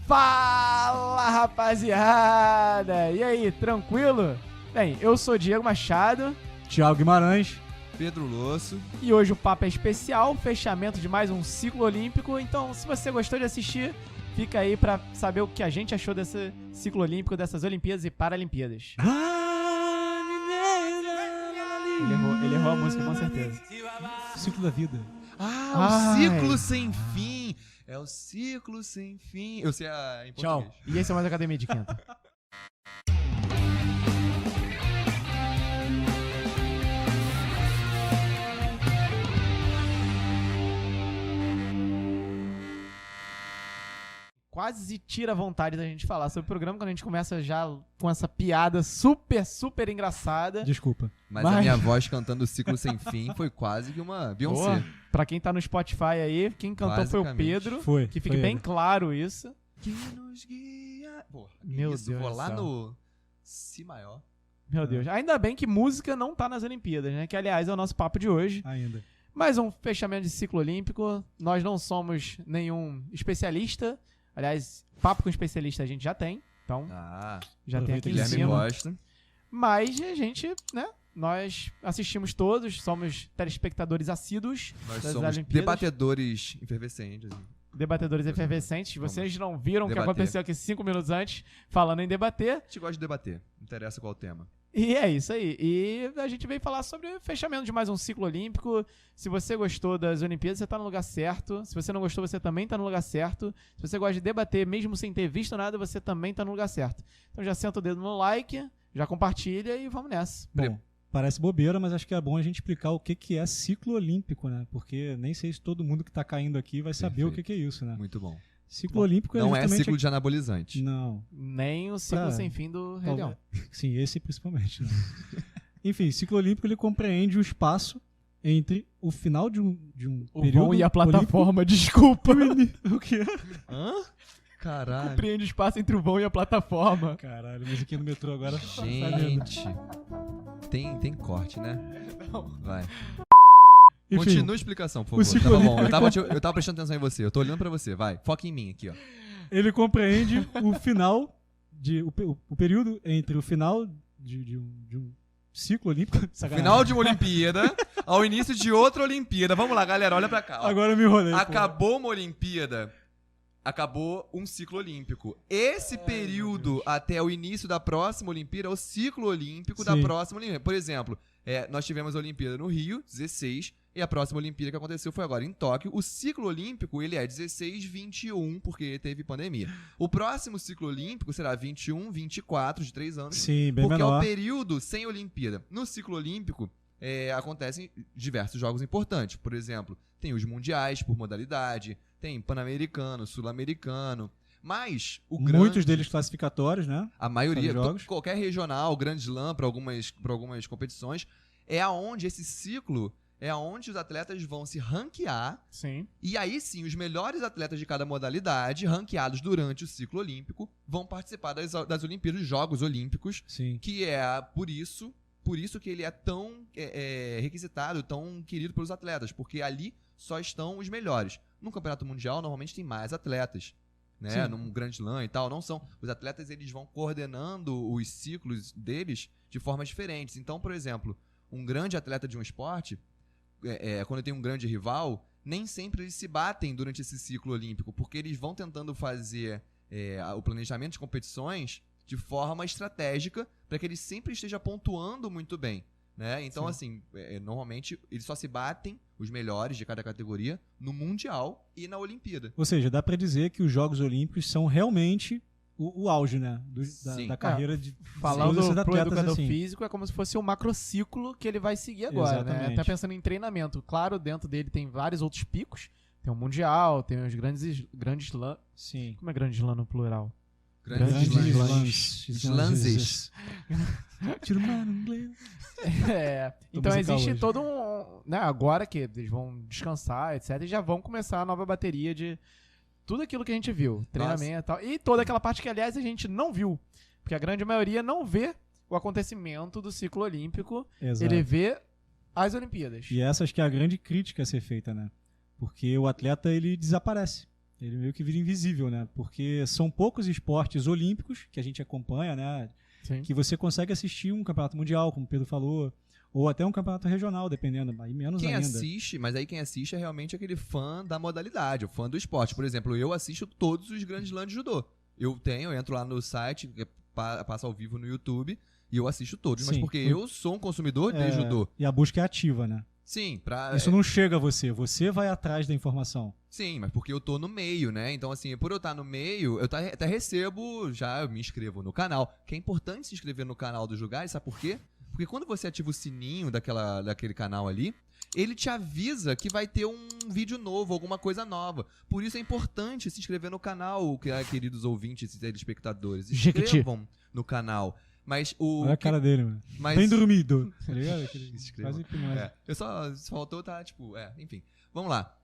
Fala, rapaziada! E aí, tranquilo? Bem, eu sou Diego Machado. Thiago Guimarães. Pedro Losso. E hoje o papo é especial, fechamento de mais um ciclo olímpico. Então, se você gostou de assistir, fica aí pra saber o que a gente achou desse ciclo olímpico, dessas Olimpíadas e Paralimpíadas. Ele errou a música, com certeza. Ciclo da vida. O ciclo sem fim. É o ciclo sem fim. Eu sei em Tchau. português. E esse é mais Academia de Quinta. Quase tira a vontade da gente falar sobre o programa quando a gente começa já com essa piada super engraçada. Desculpa. Mas a minha voz cantando o ciclo sem fim foi quase que uma Beyoncé. Boa. Pra quem tá no Spotify aí, quem cantou foi o Basicamente. Pedro. Foi. Que fique foi bem ele. claro isso. Que nos guia. Porra, Meu isso, Deus vou do lá céu. no Si maior. Meu Deus. Ainda bem que música não tá nas Olimpíadas, né? Que, aliás, é o nosso papo de hoje. Ainda. Mais um fechamento de ciclo olímpico. Nós não somos nenhum especialista. Aliás, papo com especialista a gente já tem. Então, já tem aqui em Guilherme cima. gosta. Mas a gente, né? Nós assistimos todos, somos telespectadores assíduos Nós das somos Olimpíadas. debatedores efervescentes. Debatedores efervescentes. Vocês não viram o que debater. aconteceu aqui 5 minutos antes, falando em debater. A gente gosta de debater. Não interessa qual o tema. E é isso aí. E a gente veio falar sobre o fechamento de mais um ciclo olímpico. Se você gostou das Olimpíadas, você tá no lugar certo. Se você não gostou, você também tá no lugar certo. Se você gosta de debater, mesmo sem ter visto nada, você também tá no lugar certo. Então já senta o dedo no like, já compartilha e vamos nessa. Bom, parece bobeira, mas acho que é bom a gente explicar o que é ciclo olímpico, né? Porque nem sei se todo mundo que tá caindo aqui vai saber o que é isso, né? Muito bom. Ciclo olímpico Não é justamente ciclo de anabolizante. Não. Nem o ciclo sem fim do Rei Leão. Sim, esse principalmente. Né? Enfim, ciclo olímpico ele compreende o espaço entre o final de um O período vão e a plataforma, desculpa. O quê? Hã? Caralho. Compreende o espaço entre o vão e a plataforma. Caralho, musiquinha no metrô agora. Gente. Tem corte, né? Não. Vai. Enfim, Continua a explicação, por o favor. ciclo Tava bom. olímpico- Eu tava prestando atenção em você. Eu tô olhando pra você. Vai. Foca em mim aqui, ó. ele compreende o final o período entre o final de um ciclo olímpico. Sacanagem. Final de uma Olimpíada ao início de outra Olimpíada. Vamos lá, galera. Olha pra cá. Ó. Agora eu me enrolei. pô. Acabou uma Olimpíada. Acabou um ciclo olímpico. Esse período até o início da próxima Olimpíada é o ciclo olímpico da Sim. próxima Olimpíada. Por exemplo, nós tivemos a Olimpíada no Rio, 16, e a próxima Olimpíada que aconteceu foi agora em Tóquio. O ciclo olímpico, ele é 16, 21, porque teve pandemia. O próximo ciclo olímpico será 21, 24, de 3 anos, Sim, bem porque é o menor. período sem Olimpíada. No ciclo olímpico, acontecem diversos jogos importantes. Por exemplo, tem os mundiais por modalidade, tem Pan-Americano, Sul-Americano. Mas Muitos deles classificatórios, né? a maioria, Para os jogos. qualquer regional, Grand Slam para algumas competições, é aonde esse ciclo é aonde os atletas vão se ranquear. Sim. E aí sim, os melhores atletas de cada modalidade, ranqueados durante o ciclo olímpico, vão participar das Olimpíadas, dos Jogos Olímpicos, Sim. que é por isso que ele é tão requisitado, tão querido pelos atletas, porque ali só estão os melhores. No Campeonato Mundial, normalmente tem mais atletas, né? Sim. Num Grand Slam e tal, não são. Os atletas, eles vão coordenando os ciclos deles de formas diferentes. Então, por exemplo, um grande atleta de um esporte, quando tem um grande rival, nem sempre eles se batem durante esse ciclo olímpico, porque eles vão tentando fazer o planejamento de competições de forma estratégica para que ele sempre esteja pontuando muito bem, né? Então, Sim. assim, normalmente eles só se batem, os melhores de cada categoria, no Mundial e na Olimpíada. Ou seja, dá pra dizer que os Jogos Olímpicos são realmente o auge, né? Sim. Da carreira de Falando todos esses pro atletas, educador assim. físico, é como se fosse um macrociclo que ele vai seguir agora, né? Exatamente. Até pensando em treinamento. Claro, dentro dele tem vários outros picos. Tem o Mundial, tem os grandes slam. Sim. Como é grande slam no plural? Grandes Grandes slams. Slanzes. Tira o mano inglês. Então musical existe hoje. todo um... Né, agora que eles vão descansar, etc. E já vão começar a nova bateria de tudo aquilo que a gente viu. Treinamento e tal. E toda aquela parte que, aliás, a gente não viu. Porque a grande maioria não vê o acontecimento do ciclo olímpico. Exato. Ele vê as Olimpíadas. E essa acho que é a grande crítica a ser feita, né? Porque o atleta, ele desaparece. Ele meio que vira invisível, né? Porque são poucos esportes olímpicos que a gente acompanha, né? Sim. Que você consegue assistir um campeonato mundial, como o Pedro falou, ou até um campeonato regional, dependendo, aí menos Quem ainda. assiste, mas aí quem assiste é realmente aquele fã da modalidade, o fã do esporte. Por exemplo, eu assisto todos os grandes lãs de judô. Eu entro lá no site, passa ao vivo no YouTube, e eu assisto todos. Mas Sim. porque eu sou um consumidor de judô. E a busca é ativa, né? Sim, Isso não chega a você vai atrás da informação. Sim, mas porque eu tô no meio, né? Então, assim, por eu estar no meio, eu até recebo, eu me inscrevo no canal. Que é importante se inscrever no canal dos lugares, sabe por quê? Porque quando você ativa o sininho daquele canal ali, ele te avisa que vai ter um vídeo novo, alguma coisa nova. Por isso é importante se inscrever no canal, queridos ouvintes e telespectadores. Jequiti. Inscrevam no canal. Mas Olha a cara dele, mano. mas- Bem dormido. Tá ligado? Inscrevam. Quase hipnose. Eu só faltou, tá, enfim. Vamos lá.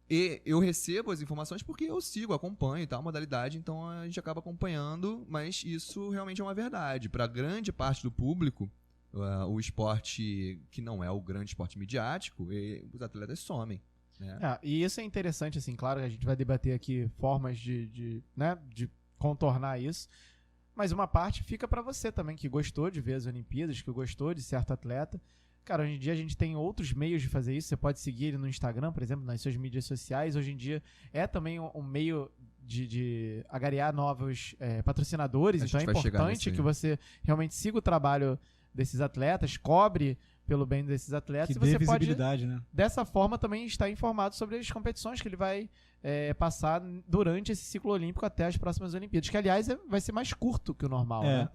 E eu recebo as informações porque eu sigo, acompanho e tal, a modalidade, então a gente acaba acompanhando, mas isso realmente é uma verdade. Para grande parte do público, o esporte que não é o grande esporte midiático, os atletas somem. Né? E isso é interessante, assim, claro que a gente vai debater aqui formas de contornar isso, mas uma parte fica pra você também, que gostou de ver as Olimpíadas, que gostou de certo atleta. Cara, hoje em dia a gente tem outros meios de fazer isso, você pode seguir ele no Instagram, por exemplo, nas suas mídias sociais. Hoje em dia é também um meio de agariar novos patrocinadores, A então é gente vai chegar importante nisso que aí. você realmente siga o trabalho desses atletas, cobre pelo bem desses atletas, Que e dê você pode visibilidade, né? dessa forma também está informado sobre as competições que ele vai passar durante esse ciclo olímpico até as próximas Olimpíadas, que aliás vai ser mais curto que o normal, né?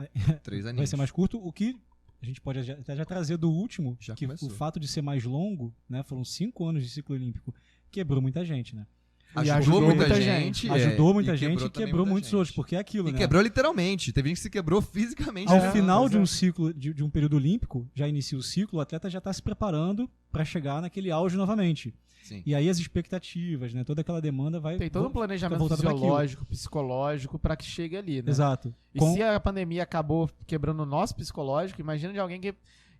3 aninhos. Vai ser mais curto, o que a gente pode até já trazer do último, Já que começou. o fato de ser mais longo, né? Foram 5 anos de ciclo olímpico, quebrou muita gente, né? E Ajudou muita muita gente. Ajudou muita gente e também quebrou muita muitos gente. outros, porque é aquilo, E né? quebrou literalmente. Teve gente que se quebrou fisicamente. Ao né? final pois de é. um ciclo, de um período olímpico, já inicia o ciclo, o atleta já está se preparando para chegar naquele auge novamente. Sim. E aí as expectativas, né? Toda aquela demanda vai... Tem todo um planejamento voltado pra aquilo. fisiológico, psicológico para que chegue ali, né? Exato. E Com- se a pandemia acabou quebrando o nosso psicológico, imagina de alguém que em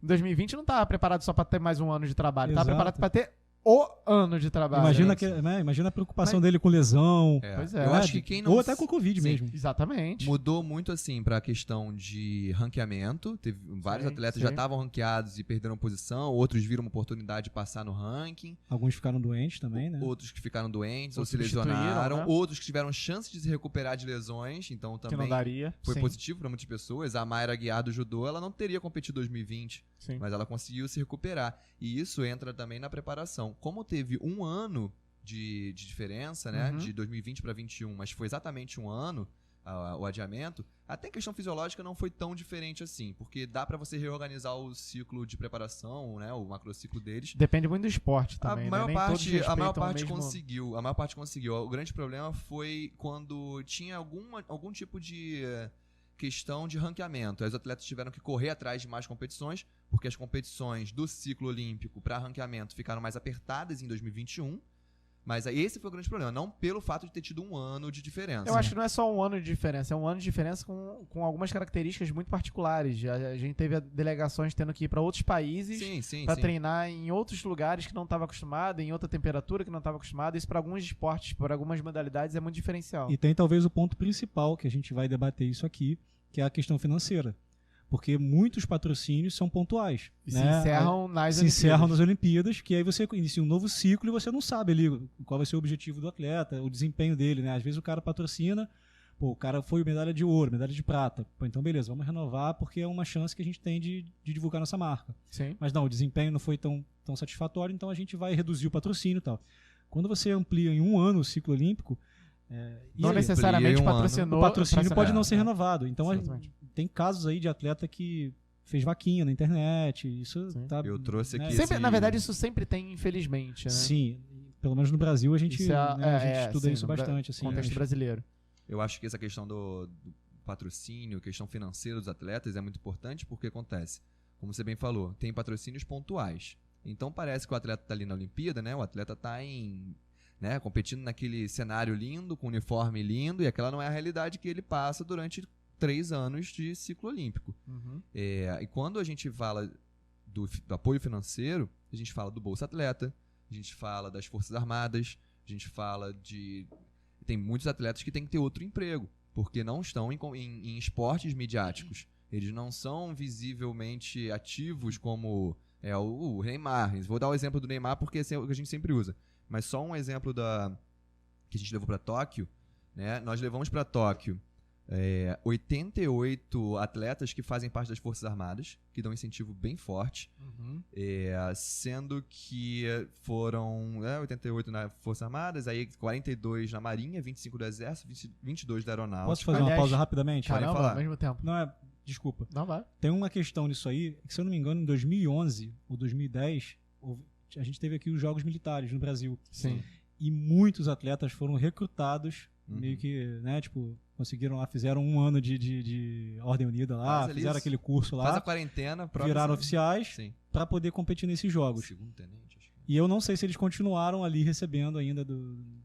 2020 não estava preparado só para ter mais um ano de trabalho, estava Exato. preparado para ter o ano de trabalho. Imagina, gente. imagina a preocupação dele com lesão, Pois é. Eu né? acho que quem não... ou até com o Covid Sim. mesmo. Exatamente. Mudou muito, assim, pra questão de ranqueamento. Teve vários Sim, atletas sim. já estavam ranqueados e perderam posição. Outros viram uma oportunidade de passar no ranking. Alguns ficaram doentes também, né? Outros que ficaram doentes Ou ou se substituíram, lesionaram. né? Outros que tiveram chance de se recuperar de lesões. Então Que não também daria. foi Sim, positivo para muitas pessoas. A Mayra Guiar do judô, ela não teria competido em 2020. sim. Mas ela conseguiu se recuperar. E isso entra também na preparação. Como teve um ano de diferença, né? Uhum. De 2020 para 2021, mas foi exatamente um ano o adiamento, até em questão fisiológica não foi tão diferente assim, porque dá para você reorganizar o ciclo de preparação, né? O macrociclo deles. Depende muito do esporte A também, né? maior Nem todos parte, a maior respeitam o parte mesmo- conseguiu. A maior parte conseguiu. O grande problema foi quando tinha algum tipo de questão de ranqueamento. Aí os atletas tiveram que correr atrás de mais competições, porque as competições do ciclo olímpico para ranqueamento ficaram mais apertadas em 2021. Mas aí esse foi o grande problema, não pelo fato de ter tido um ano de diferença. Eu acho que não é só um ano de diferença, é um ano de diferença com algumas características muito particulares. A gente teve delegações tendo que ir para outros países Sim, para sim. treinar em outros lugares que não estava acostumado, em outra temperatura que não estava acostumado. Isso para alguns esportes, para algumas modalidades é muito diferencial. E tem talvez o ponto principal que a gente vai debater isso aqui, que é a questão financeira. Porque muitos patrocínios são pontuais. E né? se encerram nas Se encerram Olimpíadas. nas Olimpíadas, que aí você inicia um novo ciclo e você não sabe ali qual vai ser o objetivo do atleta, o desempenho dele, né? Às vezes o cara patrocina, pô, o cara foi medalha de ouro, medalha de prata. Pô, então beleza, vamos renovar porque é uma chance que a gente tem de divulgar nossa marca. Sim. Mas não, o desempenho não foi tão satisfatório, então a gente vai reduzir o patrocínio e tal. Quando você amplia em um ano o ciclo olímpico, e Não aí? necessariamente Amplia em um patrocinou. O patrocínio pode não ser É. renovado. Então Exatamente. tem casos aí de atleta que fez vaquinha na internet. Isso Sim. tá. Eu trouxe aqui Sempre, esse- na verdade, isso sempre tem, infelizmente, né? Sim, pelo menos no Brasil a gente, Isso é- né, a gente é, estuda sim, isso no bastante. Assim, contexto mas- brasileiro. Eu acho que essa questão do patrocínio, questão financeira dos atletas é muito importante porque acontece, como você bem falou, tem patrocínios pontuais. Então parece que o atleta está ali na Olimpíada, né? O atleta está competindo naquele cenário lindo, com uniforme lindo, e aquela não é a realidade que ele passa durante 3 anos de ciclo olímpico. Uhum. E quando a gente fala do apoio financeiro, a gente fala do Bolsa Atleta, a gente fala das Forças Armadas, A gente fala de... Tem muitos atletas que têm que ter outro emprego, porque não estão em esportes midiáticos. Eles não são visivelmente ativos como o Neymar. Vou dar o exemplo do Neymar porque é o que a gente sempre usa. Mas só um exemplo que a gente levou para Tóquio. Né? Nós levamos para Tóquio 88 atletas que fazem parte das Forças Armadas, que dão um incentivo bem forte, sendo que foram 88 nas Forças Armadas, aí 42 na Marinha, 25 do Exército, 22 da Aeronáutica. Posso fazer uma pausa rapidamente? Caramba, falar. ao mesmo tempo. Não, desculpa. Não vai. Tem uma questão nisso aí, que se eu não me engano, em 2011 ou 2010, a gente teve aqui os Jogos Militares no Brasil. Sim. E muitos atletas foram recrutados, meio que, né, tipo, conseguiram lá, fizeram um ano de Ordem Unida lá, fizeram aquele curso lá. Faz a quarentena. Viraram oficiais para poder competir nesses jogos. Segundo tenente, acho que. E eu não sei se eles continuaram ali recebendo ainda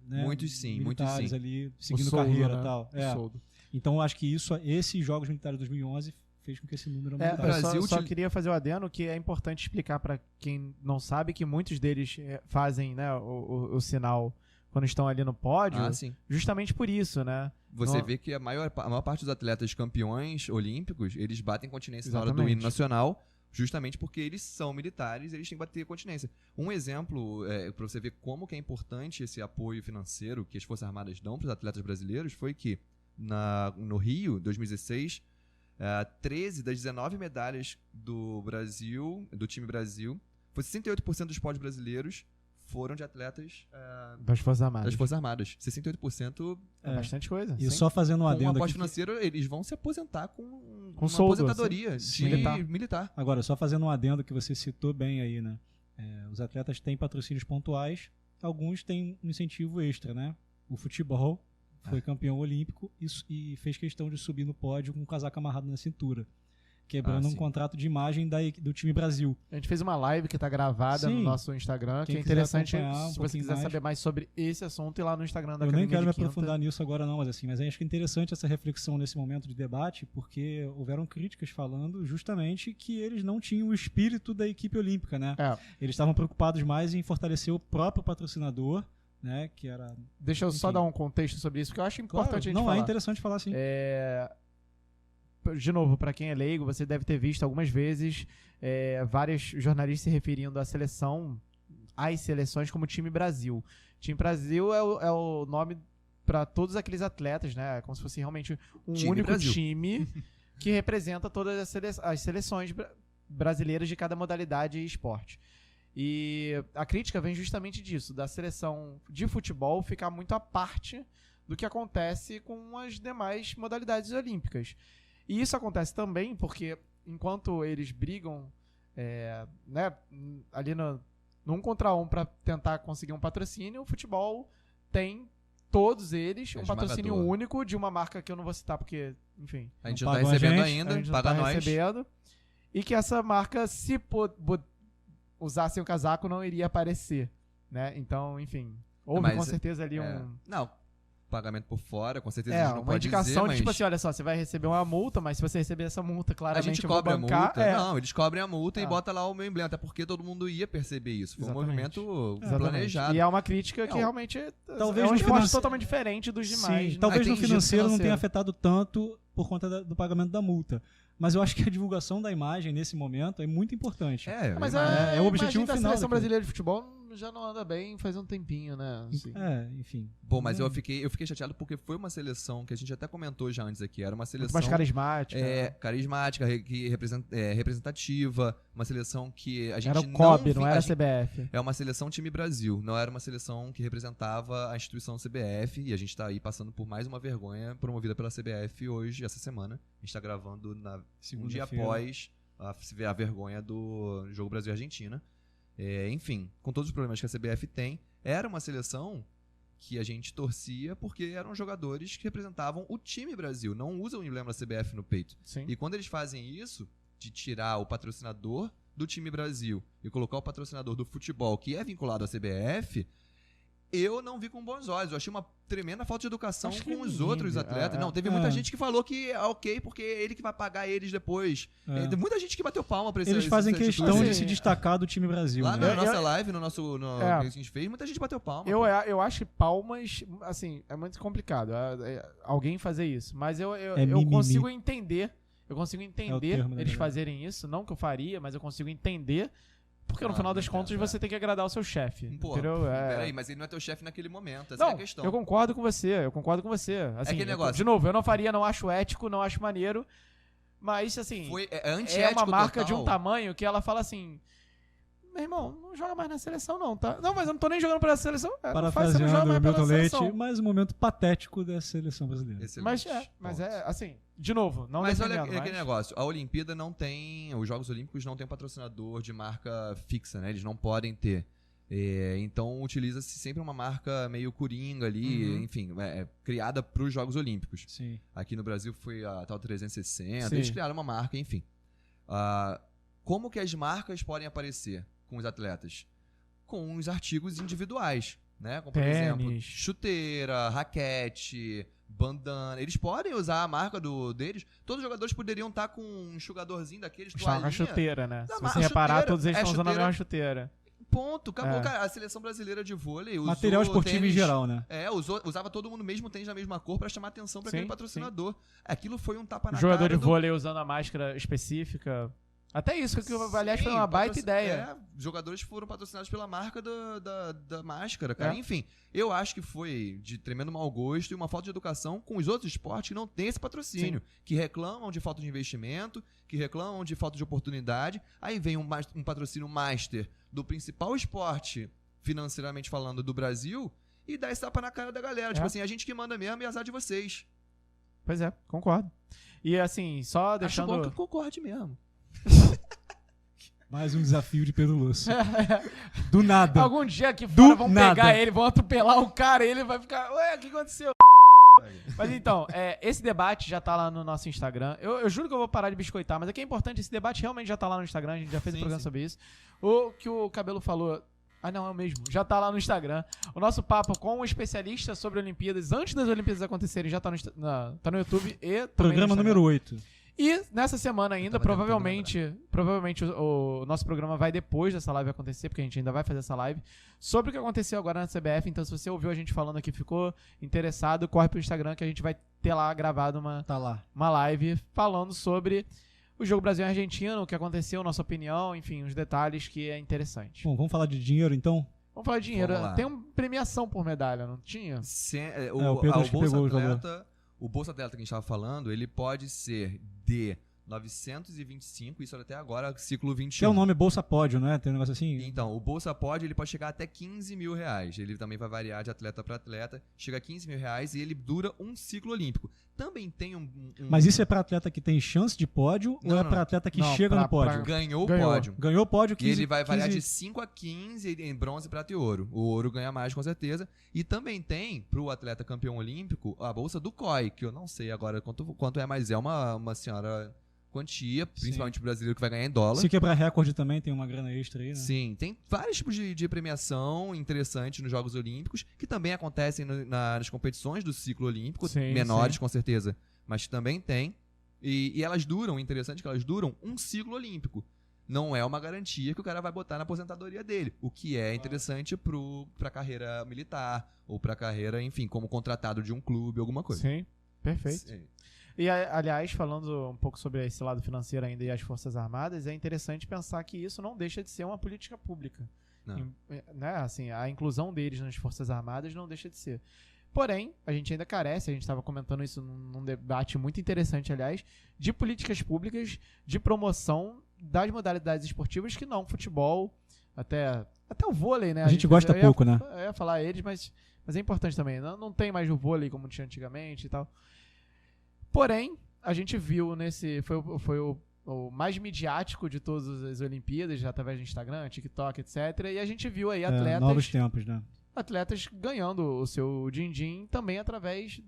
Muitos sim, militares ali, seguindo soldo, carreira né? e tal. Soldo. Então eu acho que esses Jogos Militares de 2011 fez com que esse número aumentasse. Eu só queria fazer o adendo que é importante explicar para quem não sabe que muitos deles fazem, né, o sinal quando estão ali no pódio, justamente por isso, né? Você vê que a maior parte dos atletas campeões olímpicos, eles batem continência na hora do hino nacional, justamente porque eles são militares, eles têm que bater continência. Um exemplo, para você ver como que é importante esse apoio financeiro que as Forças Armadas dão para os atletas brasileiros, foi que no Rio, 2016, 13 das 19 medalhas do Brasil, do time Brasil, foi 68% dos pódios brasileiros foram de atletas das Forças Armadas. 68% é bastante coisa. E só fazendo um adendo com um aqui. apoio financeiro, eles vão se aposentar com uma soldo, aposentadoria militar. Agora, só fazendo um adendo que você citou bem aí, né? Os atletas têm patrocínios pontuais, alguns têm um incentivo extra, né? O futebol foi campeão olímpico e fez questão de subir no pódio com um casaco amarrado na cintura, quebrando um contrato de imagem do time Brasil. A gente fez uma live que está gravada no nosso Instagram, que é interessante se você quiser saber mais sobre esse assunto, ir lá no Instagram da Academia. Eu nem quero me Quinta. aprofundar nisso agora não, mas acho que é interessante essa reflexão nesse momento de debate, porque houveram críticas falando justamente que eles não tinham o espírito da equipe olímpica, né? Eles estavam preocupados mais em fortalecer o próprio patrocinador, né? Que era... Deixa eu só dar um contexto sobre isso, porque eu acho importante a gente falar. Não, é interessante falar sim. De novo, para quem é leigo, você deve ter visto algumas vezes vários jornalistas se referindo à seleção, às seleções como time Brasil. Time Brasil é o nome para todos aqueles atletas, né? Como se fosse realmente um único Brasil. time que representa todas as seleções brasileiras de cada modalidade e esporte. E a crítica vem justamente disso, da seleção de futebol ficar muito à parte do que acontece com as demais modalidades olímpicas. E isso acontece também porque, enquanto eles brigam né, ali no 1 contra 1 para tentar conseguir um patrocínio, o futebol tem, todos eles, um patrocínio único de uma marca que eu não vou citar porque, enfim... A gente não está recebendo ainda, a gente paga não tá nós. recebendo. E que essa marca, se usasse o casaco, não iria aparecer, né? Então, enfim, houve com certeza ali Não, pagamento por fora, com certeza a gente não uma pode indicação dizer, de tipo assim, olha só, você vai receber uma multa, mas se você receber essa multa, claramente a gente eu vou cobra bancar, a multa. Não, eles cobrem a multa e botam lá o meu emblema, até porque todo mundo ia perceber isso. Foi um movimento planejado. E é uma crítica que realmente talvez é um no esporte totalmente diferente dos demais. Sim, talvez no financeiro não tenha afetado tanto por conta do pagamento da multa. Mas eu acho que a divulgação da imagem nesse momento é muito importante. Mas é o objetivo final. A seleção brasileira de futebol já não anda bem faz um tempinho, né? Assim. Enfim. Pô, mas eu fiquei chateado porque foi uma seleção que a gente até comentou já antes aqui. Era uma seleção... muito mais carismática. Carismática, representativa. Uma seleção que a gente era o COB, não era a CBF. É uma seleção time Brasil. Não era uma seleção que representava a instituição CBF. E a gente tá aí passando por mais uma vergonha promovida pela CBF hoje, essa semana. A gente tá gravando um dia após a vergonha do jogo Brasil-Argentina. Enfim, com todos os problemas que a CBF tem, era uma seleção que a gente torcia porque eram jogadores que representavam o time Brasil, não usam o emblema da CBF no peito. Sim. E quando eles fazem isso, de tirar o patrocinador do time Brasil e colocar o patrocinador do futebol, que é vinculado à CBF, eu não vi com bons olhos. Eu achei uma tremenda falta de educação Acho que com os ninguém outros viu. atletas. É, Não, teve é. muita gente que falou que é ok, porque é ele que vai pagar eles depois. É. Teve muita gente que bateu palma pra esse Eles fazem essa questão atitude. de se destacar do time Brasil. Lá né? na nossa Eu- live, no nosso que a gente fez, muita gente bateu palma. Eu acho que palmas, assim, é muito complicado alguém fazer isso. Mas eu mimimi. consigo entender. Eu consigo entender termo, né, eles galera? fazerem isso. Não que eu faria, mas eu consigo entender. Porque no Ah, final das entendo, contas é. você tem que agradar o seu chefe. Pô, Entendeu? peraí, mas ele não é teu chefe naquele momento. Essa é Não, a questão. eu concordo com você. Assim, aquele negócio. De novo, eu não faria, não acho ético, não acho maneiro. Mas, assim, É é antiético uma marca total. de um tamanho que ela fala assim: meu irmão, não joga mais na seleção, não, tá? Não, mas eu não tô nem jogando pela seleção. Não faz, você não joga Parafraseando mais o pela Milton Leite, seleção. mais um momento patético da seleção brasileira. Excelente. Mas Ponto. é, assim, de novo, não Mas olha defendendo, aquele negócio, a Olimpíada não tem, os Jogos Olímpicos não tem patrocinador de marca fixa, né? Eles não podem ter. Então utiliza-se sempre uma marca meio coringa ali, Uhum. enfim, criada para os Jogos Olímpicos. Sim. Aqui no Brasil foi a tal 360, Sim. eles criaram uma marca, enfim. Como que as marcas podem aparecer com os atletas? Com os artigos individuais, né? Como, por exemplo, Tênis. chuteira, raquete, bandana. Eles podem usar a marca deles. Todos os jogadores poderiam estar com um enxugadorzinho daqueles, Está com a toalhinha. chuteira, né? Não, Se mas você a reparar, chuteira- todos eles é estão usando a chuteira- mesma chuteira. Ponto, acabou. É. Cara, a seleção brasileira de vôlei usou Material esportivo tênis, em geral, né? usava todo mundo mesmo tênis da mesma cor pra chamar atenção pra Sim, aquele patrocinador. Aquilo foi um tapa na Jogador cara de vôlei usando a máscara específica. Até isso, que aliás foi uma baita ideia. Jogadores foram patrocinados pela marca da máscara, cara. É. Enfim, eu acho que foi de tremendo mau gosto e uma falta de educação com os outros esportes que não têm esse patrocínio. Que reclamam de falta de investimento, que reclamam de falta de oportunidade. Aí vem um patrocínio master do principal esporte, financeiramente falando, do Brasil e dá esse tapa na cara da galera. Tipo assim, a gente que manda mesmo e azar de vocês. Pois é, concordo. E assim, só Acho deixando... bom que concorde mesmo. Mais um desafio de Pedro Lúcio. Do nada. Algum dia aqui fora vão nada. pegar ele, vão atropelar o cara e ele vai ficar, ué, o que aconteceu? Mas então, esse debate já tá lá no nosso Instagram. Eu juro que eu vou parar de biscoitar, mas é que é importante, esse debate realmente já tá lá no Instagram, a gente já fez um Sim, programa sim. sobre isso. O que o Cabelo falou... Ah, não, é o mesmo. Já tá lá no Instagram. O nosso papo com um especialista sobre Olimpíadas, antes das Olimpíadas acontecerem, já tá no YouTube e também Programa no Instagram. número 8. E nessa semana ainda, tava tentando provavelmente o nosso programa vai depois dessa live acontecer, porque a gente ainda vai fazer essa live, sobre o que aconteceu agora na CBF. Então, se você ouviu a gente falando aqui, ficou interessado, corre pro Instagram que a gente vai ter lá gravado Tá lá. uma live falando sobre o jogo Brasil e Argentina, o que aconteceu, nossa opinião, enfim, os detalhes que é interessante. Bom, vamos falar de dinheiro então? Vamos falar de dinheiro. Vamos lá. Tem uma premiação por medalha, não tinha? o Pedro acho que Bolsa pegou o Atleta, o Bolsa Atleta que a gente estava falando, ele pode ser de 925, isso até agora, ciclo 21. Que é o nome Bolsa Pódio, né? Tem um negócio assim? Então, o Bolsa pode, ele pode chegar até 15 mil reais. Ele também vai variar de atleta para atleta. Chega a 15 mil reais e ele dura um ciclo olímpico. Também tem Mas isso é pra atleta que tem chance de pódio Não, ou é não. pra atleta que Não, chega pra- no pódio? ganhou o Ganhou. pódio. Ganhou o pódio, E 15, ele vai variar 15 de 5 a 15 em bronze, prata e ouro. O ouro ganha mais, com certeza. E também tem, pro atleta campeão olímpico, a bolsa do COI, que eu não sei agora quanto é, mas é uma senhora quantia, principalmente o brasileiro que vai ganhar em dólar. Se quebrar recorde também tem uma grana extra aí, né? Sim, tem vários tipos de premiação interessantes nos Jogos Olímpicos, que também acontecem nas competições do ciclo olímpico, Sim, menores sim. com certeza, mas também tem. E elas duram, interessante que elas duram um ciclo olímpico. Não é uma garantia que o cara vai botar na aposentadoria dele, o que é interessante pra carreira militar, ou pra carreira, enfim, como contratado de um clube, alguma coisa. Sim, perfeito. Sim. E, aliás, falando um pouco sobre esse lado financeiro ainda e as Forças Armadas, é interessante pensar que isso não deixa de ser uma política pública. Não. Né? Assim, a inclusão deles nas Forças Armadas não deixa de ser. Porém, a gente ainda carece, a gente estava comentando isso num debate muito interessante, aliás, de políticas públicas de promoção das modalidades esportivas que não futebol, até o vôlei, né? A gente gosta pouco, né? Eu ia falar eles, mas é importante também. Não tem mais o vôlei como tinha antigamente e tal. Porém, a gente viu foi o mais midiático de todas as Olimpíadas, já através do Instagram, TikTok, etc. E a gente viu aí Novos tempos, né? atletas ganhando o seu din-din também através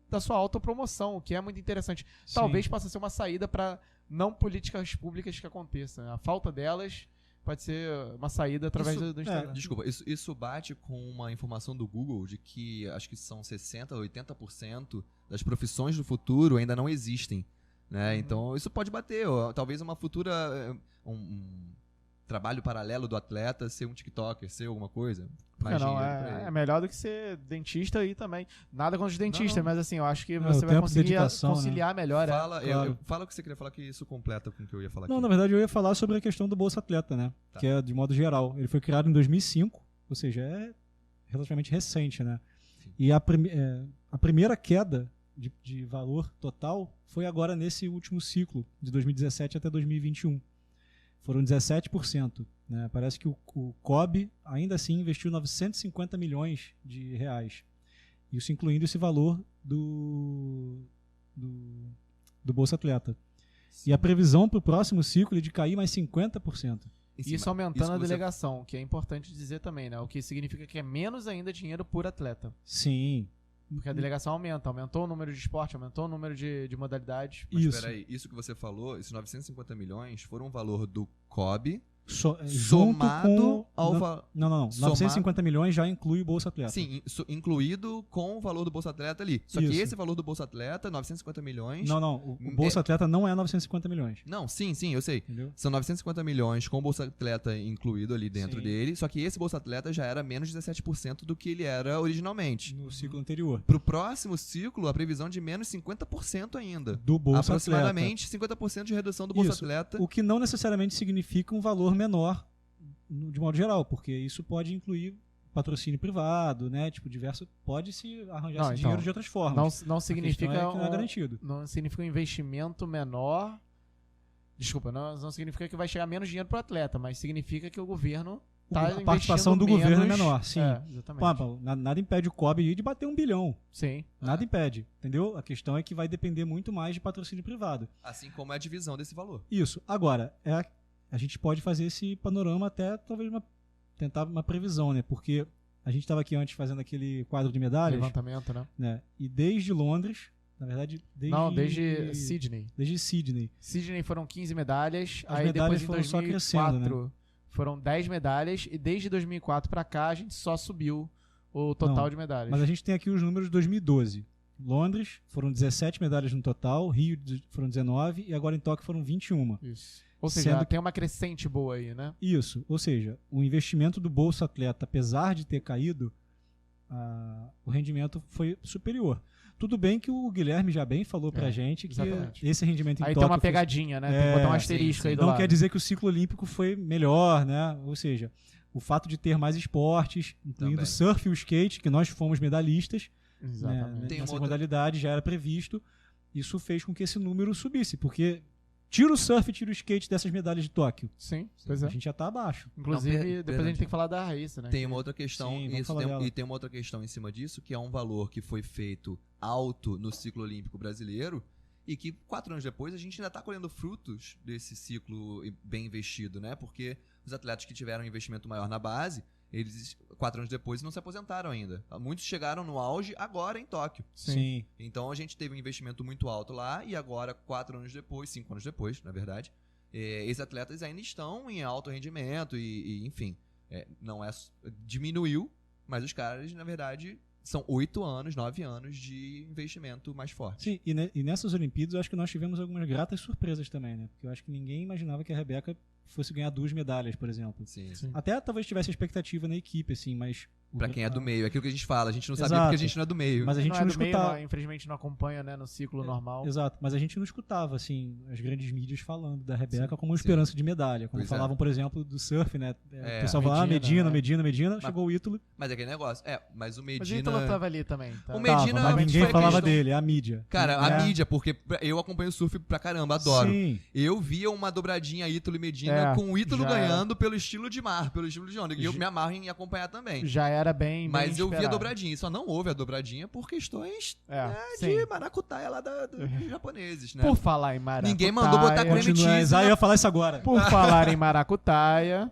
da sua autopromoção, o que é muito interessante. Talvez possa ser uma saída para não políticas públicas que aconteçam. A falta delas pode ser uma saída através do Instagram. Desculpa, isso bate com uma informação do Google de que acho que são 60%, 80% das profissões do futuro ainda não existem, né? Então isso pode bater, ó, talvez uma futura um trabalho paralelo do atleta ser um TikToker, ser alguma coisa. Porque não, é melhor do que ser dentista aí também. Nada contra os dentistas, Não. mas assim, eu acho que você vai conseguir conciliar melhor. Fala, Claro. fala o que você queria falar, que isso completa com o que eu ia falar Não, aqui. na verdade eu ia falar sobre a questão do Bolsa Atleta, né? Tá. Que é de modo geral. Ele foi criado em 2005, ou seja, é relativamente recente, né? Sim. E a primeira queda de valor total foi agora nesse último ciclo, de 2017 até 2021. Foram 17%. Né? Parece que o COB ainda assim investiu 950 milhões de reais. Isso incluindo esse valor do Bolsa Atleta. Sim. E a previsão para o próximo ciclo é de cair mais 50%. Isso aumentando a que você- delegação, que é importante dizer também, né? O que significa que é menos ainda dinheiro por atleta. Sim. Porque a delegação aumentou o número de esporte, aumentou o número de modalidades. Mas Isso. peraí, isso que você falou, esses 950 milhões foram um valor do COB Junto somado com... ao Não, valor. não. somado- 950 milhões já inclui o Bolsa Atleta. Sim, incluído com o valor do Bolsa Atleta ali. Só que Isso. esse valor do Bolsa Atleta, 950 milhões. Não. O Bolsa Atleta não é 950 milhões. Não, sim, eu sei. Entendeu? São 950 milhões com o Bolsa Atleta incluído ali dentro Sim. dele. Só que esse Bolsa Atleta já era menos de 17% do que ele era originalmente. No ciclo anterior. Pro próximo ciclo, a previsão de menos 50% ainda. Do Bolsa Aproximadamente 50% de redução do Bolsa Isso. Atleta. O que não necessariamente significa um valor menor de modo geral, porque isso pode incluir patrocínio privado, né? Tipo, pode se arranjar Não, esse então, dinheiro de outras formas. Não A significa questão é que não é garantido. não significa um investimento menor. Desculpa, não significa que vai chegar menos dinheiro pro atleta, mas significa que o governo tá A participação do investindo governo é menos. menor, sim. Exatamente. Pô, nada impede o COB aí de bater 1 bilhão. Sim. Nada impede, entendeu? A questão é que vai depender muito mais de patrocínio privado. Assim como é a divisão desse valor. Isso. Agora, a gente pode fazer esse panorama até talvez tentar uma previsão, né? Porque a gente estava aqui antes fazendo aquele quadro de medalhas, Levantamento, né? né? E desde Londres, na verdade, Desde Sydney. Desde Sydney. Sydney foram 15 medalhas, As aí medalhas depois em foram só 2004 crescendo, né? foram 10 medalhas, e desde 2004 pra cá a gente só subiu o total Não, de medalhas. Mas a gente tem aqui os números de 2012. Londres foram 17 medalhas no total, Rio foram 19 e agora em Tóquio foram 21. Isso. Ou seja, Sendo tem uma crescente boa aí, né? Isso, ou seja, o investimento do Bolsa Atleta, apesar de ter caído, o rendimento foi superior. Tudo bem que o Guilherme já bem falou pra gente que exatamente. esse rendimento em Aí Tóquio tem uma pegadinha, né? Tem que botar um asterisco sim, aí do não lado. quer dizer que o ciclo olímpico foi melhor, né? Ou seja, o fato de ter mais esportes, incluindo Também. o surf e o skate, que nós fomos medalhistas, Exatamente. né? Tem Nessa uma outra- modalidade já era previsto, isso fez com que esse número subisse, porque tira o surf e tira o skate dessas medalhas de Tóquio, Sim, pois é. a gente já tá abaixo. Inclusive, Não, depois a perdão, gente tem que falar da Raíssa, né? Tem uma outra questão, Sim, vamos isso falar dela. e tem uma outra questão em cima disso, que é um valor que foi feito alto no ciclo olímpico brasileiro e que 4 anos depois a gente ainda está colhendo frutos desse ciclo bem investido, né? Porque os atletas que tiveram um investimento maior na base, eles 4 anos depois não se aposentaram ainda. Muitos chegaram no auge agora em Tóquio. Sim. Então a gente teve um investimento muito alto lá e agora 4 anos depois, 5 anos depois, na verdade, esses atletas ainda estão em alto rendimento e enfim, não é diminuiu, mas os caras na verdade são 8 anos, 9 anos de investimento mais forte. Sim, e nessas Olimpíadas eu acho que nós tivemos algumas gratas surpresas também, né? Porque eu acho que ninguém imaginava que a Rebeca fosse ganhar 2 medalhas, por exemplo. Sim. Sim. Até talvez tivesse expectativa na equipe, assim, mas... Pra quem é do meio, é aquilo que a gente fala, a gente não sabia Exato. porque a gente não é do meio. Mas a gente não é não do meio, escutava... mas, infelizmente não acompanha, né, no ciclo normal. Exato, mas a gente não escutava, assim, as grandes mídias falando da Rebeca Sim, como uma sim. esperança de medalha. Como Pois falavam, por exemplo, do surf, né? É, O pessoal falava, Medina, Medina, chegou o Ítalo. Mas é aquele negócio. Mas o Mas o Medina... Ítalo tava ali também. Tá? O Medina Tava, mas ninguém foi a falava questão- dele, a mídia. Cara, É. a mídia, porque eu acompanho surf pra caramba, adoro. Sim, Eu via uma dobradinha Ítalo e Medina É, com o Ítalo já ganhando pelo estilo de mar, pelo estilo de onda. E eu Já- me amarro em acompanhar também. Já era bem Mas eu vi a esperado. dobradinha, só não houve a dobradinha por questões Sim. de maracutaia lá dos japoneses, né? Por falar em maracutaia... Ninguém mandou botar creme continua. cheese, Eu né? ia falar isso agora. Por falar em maracutaia,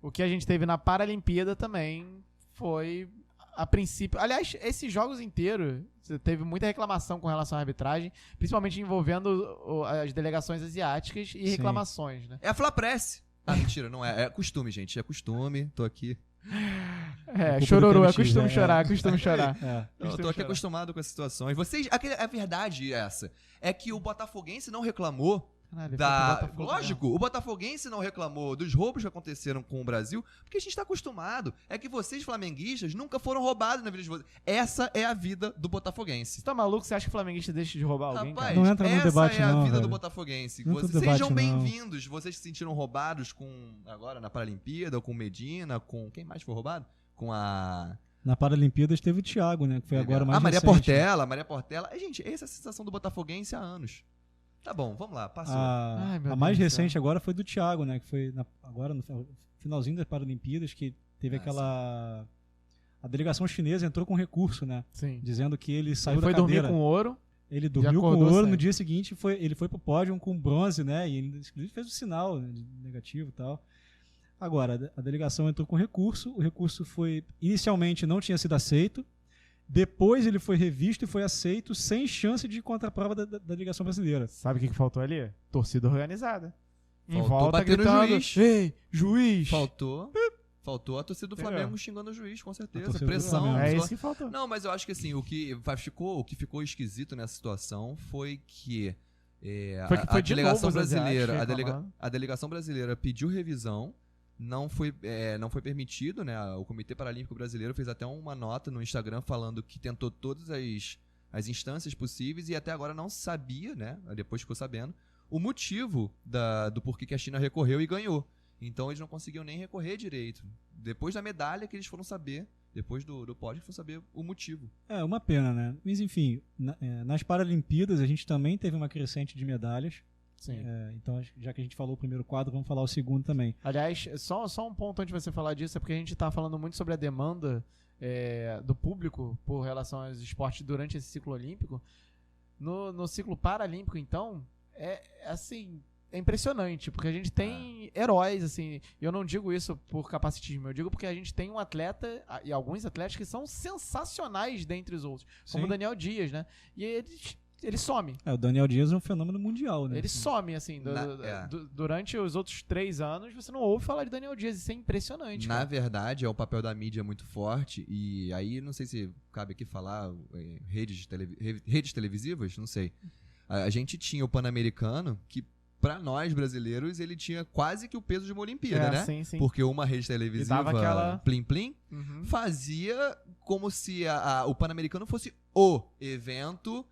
o que a gente teve na Paralimpíada também foi, a princípio... Aliás, esses jogos inteiros, teve muita reclamação com relação à arbitragem, principalmente envolvendo as delegações asiáticas e Sim. reclamações, né? É a Flapress. Ah, mentira, não é. É costume, gente. É costume. Tô aqui. É, culpa chororô, do é TNX, costume né? chorar, costume chorar. É. Eu tô aqui acostumado com essas situações. Vocês. A verdade é essa. É que o botafoguense não reclamou Caralho, da. foi pro Botafogo Lógico, o botafoguense não reclamou dos roubos que aconteceram com o Brasil, porque a gente tá acostumado. É que vocês, flamenguistas, nunca foram roubados na vida de vocês. Essa é a vida do botafoguense. Você tá maluco? Você acha que o flamenguista deixa de roubar alguém, Rapaz, cara? Não entra no essa debate, é a não, vida velho. do botafoguense. Não entra no Vocês debate, sejam não. bem-vindos. Vocês se sentiram roubados agora na Paralimpíada, com Medina, com quem mais foi roubado? Com a Na Paralimpíadas teve o Thiago, né? Que foi agora mais Maria recente. Portela, Maria Portela. Gente, essa é a sensação do botafoguense há anos. Tá bom, vamos lá, passou. Ai, meu A mais Deus do céu. recente agora foi do Thiago, né? Que foi agora no finalzinho das Paralimpíadas, que teve aquela... A delegação chinesa entrou com recurso, né? Sim. Dizendo que ele saiu Ele foi da cadeira. dormir com ouro. Ele dormiu com acordou ouro, sem. no dia seguinte ele foi pro pódio com bronze, né? E ele inclusive fez o sinal, né, de negativo e tal. Agora, a delegação entrou com recurso, o recurso foi, inicialmente não tinha sido aceito, depois ele foi revisto e foi aceito sem chance de contraprova da delegação brasileira. Sabe o que faltou ali? Torcida organizada. Em Faltou volta bater no gritando, juiz. ei, juiz! Faltou a torcida do Entendeu? Flamengo xingando o juiz, com certeza. torcida do Pressão. Flamengo. É isso que faltou. Não, mas eu acho que assim, o que ficou esquisito nessa situação foi que Foi a de delegação novo os brasileira, asiáticos reclamando. a delegação brasileira pediu revisão, não foi permitido, né? O Comitê Paralímpico Brasileiro fez até uma nota no Instagram falando que tentou todas as instâncias possíveis e até agora não sabia, né? Depois ficou sabendo o motivo do porquê que a China recorreu e ganhou. Então eles não conseguiam nem recorrer direito. Depois da medalha que eles foram saber, depois do pódio, eles foram saber o motivo. É, uma pena, né? Mas enfim, nas Paralimpíadas a gente também teve uma crescente de medalhas. Sim. Então, já que a gente falou o primeiro quadro, vamos falar o segundo também. Aliás, só um ponto antes de você falar disso, é porque a gente tá falando muito sobre a demanda do público por relação aos esportes durante esse ciclo olímpico. No ciclo paralímpico, então, é impressionante, porque a gente tem heróis, assim, e eu não digo isso por capacitismo, eu digo porque a gente tem um atleta, e alguns atletas que são sensacionais dentre os outros, como Sim. o Daniel Dias, né? E ele some. O Daniel Dias é um fenômeno mundial, né? Ele some, assim, durante os outros 3 anos, você não ouve falar de Daniel Dias, isso é impressionante. Na cara. verdade, o papel da mídia muito forte, e aí não sei se cabe aqui falar redes televisivas, não sei. A gente tinha o Pan-Americano, que pra nós brasileiros ele tinha quase que o peso de uma Olimpíada, né? Sim, sim. Porque uma rede televisiva, dava aquela- Plim Plim, Uhum. fazia como se o Pan-Americano fosse o evento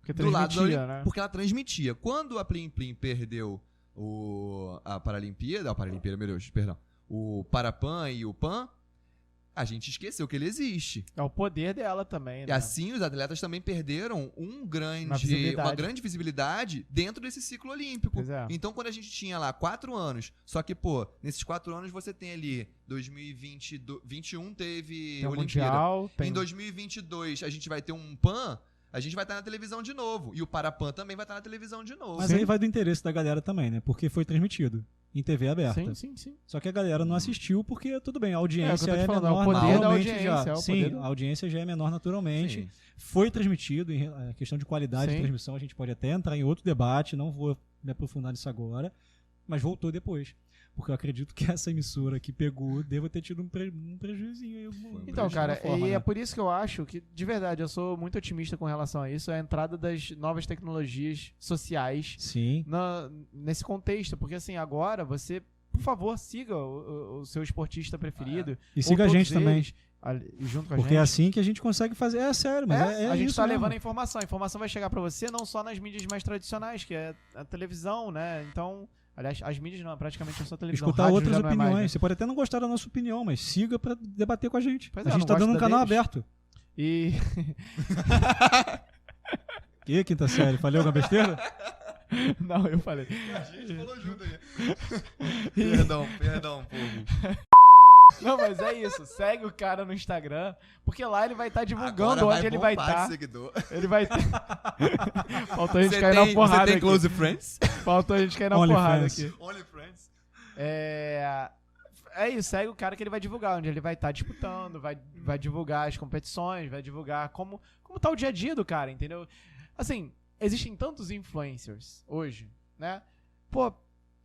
Porque do lado da transmitia, né? porque ela transmitia. Quando a Plim Plim perdeu a Paralimpíada, meu Deus, perdão, o Parapan e o Pan, a gente esqueceu que ele existe. É o poder dela também, E né? assim os atletas também perderam uma visibilidade. grande visibilidade dentro desse ciclo olímpico. Pois é. Então quando a gente tinha lá 4 anos, só que pô, nesses 4 anos você tem ali 2021 teve Tem o Olimpíada. Mundial, tem... Em 2022 a gente vai ter um Pan, a gente vai estar na televisão de novo. E o Parapan também vai estar na televisão de novo. Mas aí vai do interesse da galera também, né? Porque foi transmitido em TV aberta. Sim. Só que a galera não assistiu porque, tudo bem, a audiência É o que eu tô te falando, menor é o poder da naturalmente audiência, já. é o Sim, poder do- a audiência já é menor naturalmente. Sim. Foi transmitido, a questão de qualidade Sim. de transmissão, a gente pode até entrar em outro debate, não vou me aprofundar nisso agora, mas voltou depois. Porque eu acredito que essa emissora que pegou deva ter tido um prejuízinho aí. Então, cara, forma, e né? é por isso que eu acho que, de verdade, eu sou muito otimista com relação a isso, é a entrada das novas tecnologias sociais Sim. nesse contexto, porque assim, agora você, por favor, siga o seu esportista preferido. E ou siga a todos gente também. eles, junto com a Porque gente. é assim que a gente consegue fazer. É sério, mas é a gente isso tá mesmo. levando a informação vai chegar pra você não só nas mídias mais tradicionais, que é a televisão, né? Então, aliás, as mídias não, praticamente é só televisão. Escutar Rádio outras já não é opiniões. mais, né? Você pode até não gostar da nossa opinião, mas siga pra debater com a gente. Pois A é, gente não tá dando um gosta canal deles? aberto. E Que quinta série? Falei alguma besteira? não, eu falei. A gente falou junto aí. Perdão, povo. Não, mas é isso. Segue o cara no Instagram, porque lá ele vai estar divulgando Agora onde ele vai bombar de estar. seguidor. Ele vai ter. Faltou a gente Você cair na tem porrada aqui. close friends? Faltou a gente cair na Only porrada friends. aqui. Only friends. É isso, segue o cara que ele vai divulgar, onde ele vai estar disputando, vai divulgar as competições, vai divulgar como tá o dia a dia do cara, entendeu? Assim, existem tantos influencers hoje, né? Pô,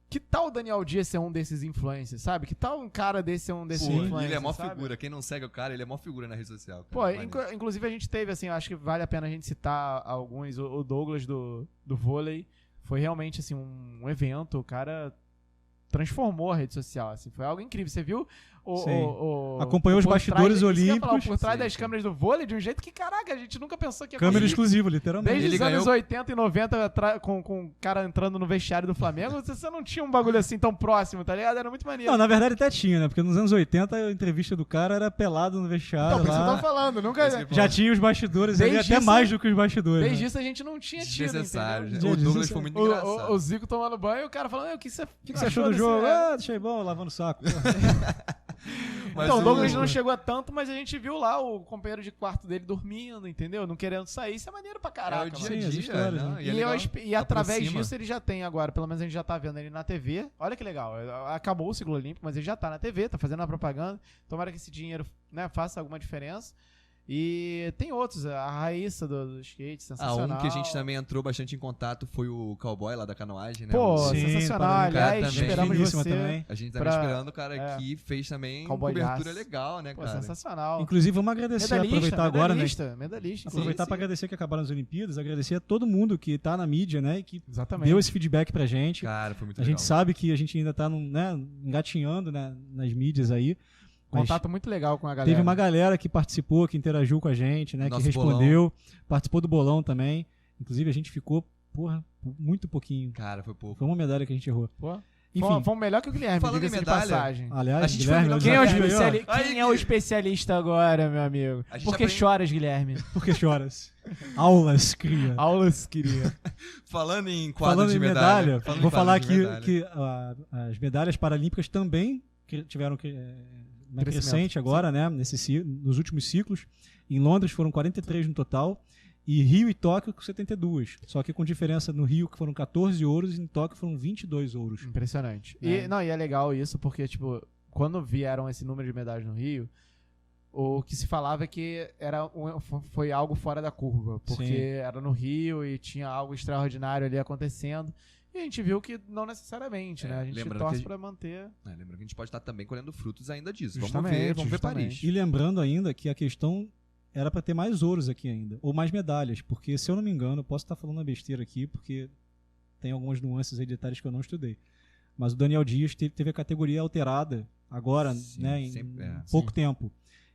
que tal o Daniel Dias ser um desses influencers, sabe? Que tal um cara desse ser um desses Pô, influencers, ele é mó sabe? figura. Quem não segue o cara, ele é mó figura na rede social. Cara. Pô, Maneiro. inclusive a gente teve, assim, eu acho que vale a pena a gente citar alguns. O Douglas do vôlei foi realmente, assim, um evento. O cara transformou a rede social, assim, foi algo incrível. Você viu Acompanhou os por bastidores trás, isso que eu ia falar, olímpicos. por trás Sim, das sim. câmeras do vôlei de um jeito que, caraca, a gente nunca pensou que ia Câmera conseguir. exclusiva, literalmente. Desde Ele os anos ganhou- 80 e 90, com o cara entrando no vestiário do Flamengo, você não tinha um bagulho assim tão próximo, tá ligado? Era muito maneiro. Não, na verdade até tinha, né? Porque nos anos 80 a entrevista do cara era pelado no vestiário Então, por isso que eu tô lá. falando, nunca... Esse que Já tinha os bastidores ali, Desde até isso- mais do que os bastidores. Desde né? isso a gente não tinha tido, Desnecessário. entendeu? O Douglas Desnecessário. foi muito engraçado. O Zico tomando banho e o cara falando, o que você achou do desse- jogo? é?" Ah, deixei bom, lavando o saco. Mas Então, o o- Douglas não chegou a tanto, mas a gente viu lá o companheiro de quarto dele dormindo, entendeu? Não querendo sair. Isso é maneiro pra caraca, É o dia mano. Sim, as a dia, histórias, não, né? e é E, legal. e através Aproxima. disso ele já tem agora, pelo menos a gente já tá vendo ele na TV. Olha que legal, acabou o ciclo olímpico, mas ele já tá na TV, tá fazendo a propaganda. Tomara que esse dinheiro, né, faça alguma diferença. E tem outros, a Raíssa do skate, sensacional. Um que a gente também entrou bastante em contato foi o cowboy lá da canoagem, né? Pô, O- Sim, sensacional. parabéns, cara, Aliás, também. esperamos Finíssima você. também. a gente tá pra- esperando o cara é. que fez também Cowboyaço. cobertura legal, né, Pô, cara? sensacional. Inclusive, vamos agradecer, aproveitar agora, né? Medalhista. Aproveitar sim. para agradecer que acabaram as Olimpíadas, agradecer a todo mundo que tá na mídia, né? E que Exatamente. deu esse feedback pra gente. Cara, foi muito A legal. gente sabe que a gente ainda tá engatinhando, né, nas mídias aí. Mas Contato muito legal com a galera. teve uma galera que participou, que interagiu com a gente, né? Nosso que respondeu, participou do bolão também. Inclusive, a gente ficou, porra, muito pouquinho. Cara, foi pouco. Foi uma medalha que a gente errou. Pô, Enfim, Fomos melhor que o Guilherme, Falando em diga-se de medalha, passagem. aliás, a gente Guilherme, foi Quem é, o desafio aí, ó. quem Aí é o que- especialista agora, meu amigo? A gente Por que aprende- choras, Guilherme? Por que choras? Aulas, cria. Aulas, queria. Falando em quadro Falando de em medalha, medalha, falando em vou quadro falar de aqui medalha. que as medalhas paralímpicas também tiveram uma Crescimento. crescente agora, né? Nos últimos ciclos. Em Londres foram 43 no total. E Rio e Tóquio com 72. Só que com diferença no Rio, que foram 14 ouros, e em Tóquio foram 22 ouros. Impressionante. É. E é legal isso, porque, tipo, quando vieram esse número de medalhas no Rio, o que se falava é que foi algo fora da curva. Porque Sim. era no Rio e tinha algo extraordinário ali acontecendo. E a gente viu que não necessariamente, né? A gente lembrando torce que- pra manter. Lembrando que a gente pode estar também colhendo frutos ainda disso. Justamente, Vamos ver justamente. Paris. E lembrando ainda que a questão era para ter mais ouros aqui ainda, ou mais medalhas, porque se eu não me engano, eu posso estar falando uma besteira aqui, porque tem algumas nuances aí, detalhes que eu não estudei. Mas o Daniel Dias teve a categoria alterada agora, Sim, né, em sempre- pouco tempo.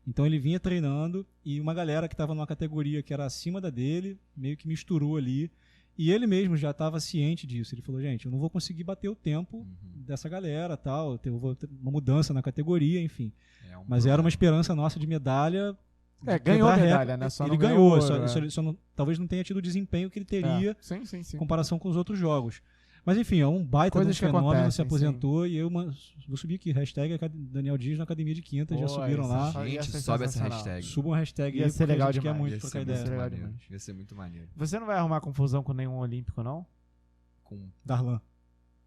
Então ele vinha treinando e uma galera que estava numa categoria que era acima da dele, meio que misturou ali. E ele mesmo já estava ciente disso. Ele falou, gente, eu não vou conseguir bater o tempo Uhum. dessa galera, tal, eu vou ter uma mudança na categoria, enfim. É um Mas era uma problema. esperança nossa de medalha. É, de ganhou quebrar medalha, recorde. né? Só ele não ganhou, ganhou só, ouro, só- só não- talvez não tenha tido o desempenho que ele teria É. Sim, sim, sim. em comparação com os outros jogos. Mas enfim, é um baita de um Coisas que fenômeno, acontecem, se aposentou e vou subir aqui, hashtag Daniel Dias na Academia de Quinta, já Pô, subiram isso lá. Ia Gente, ser sobe essa sensacional. hashtag. Subam a hashtag Ia aí, ser porque legal a gente quer demais, muito Ia trocar ser ideia. muito Legal maneiro. demais. Ia ser muito maneiro. Você não vai arrumar confusão com nenhum olímpico, não? Com Darlan.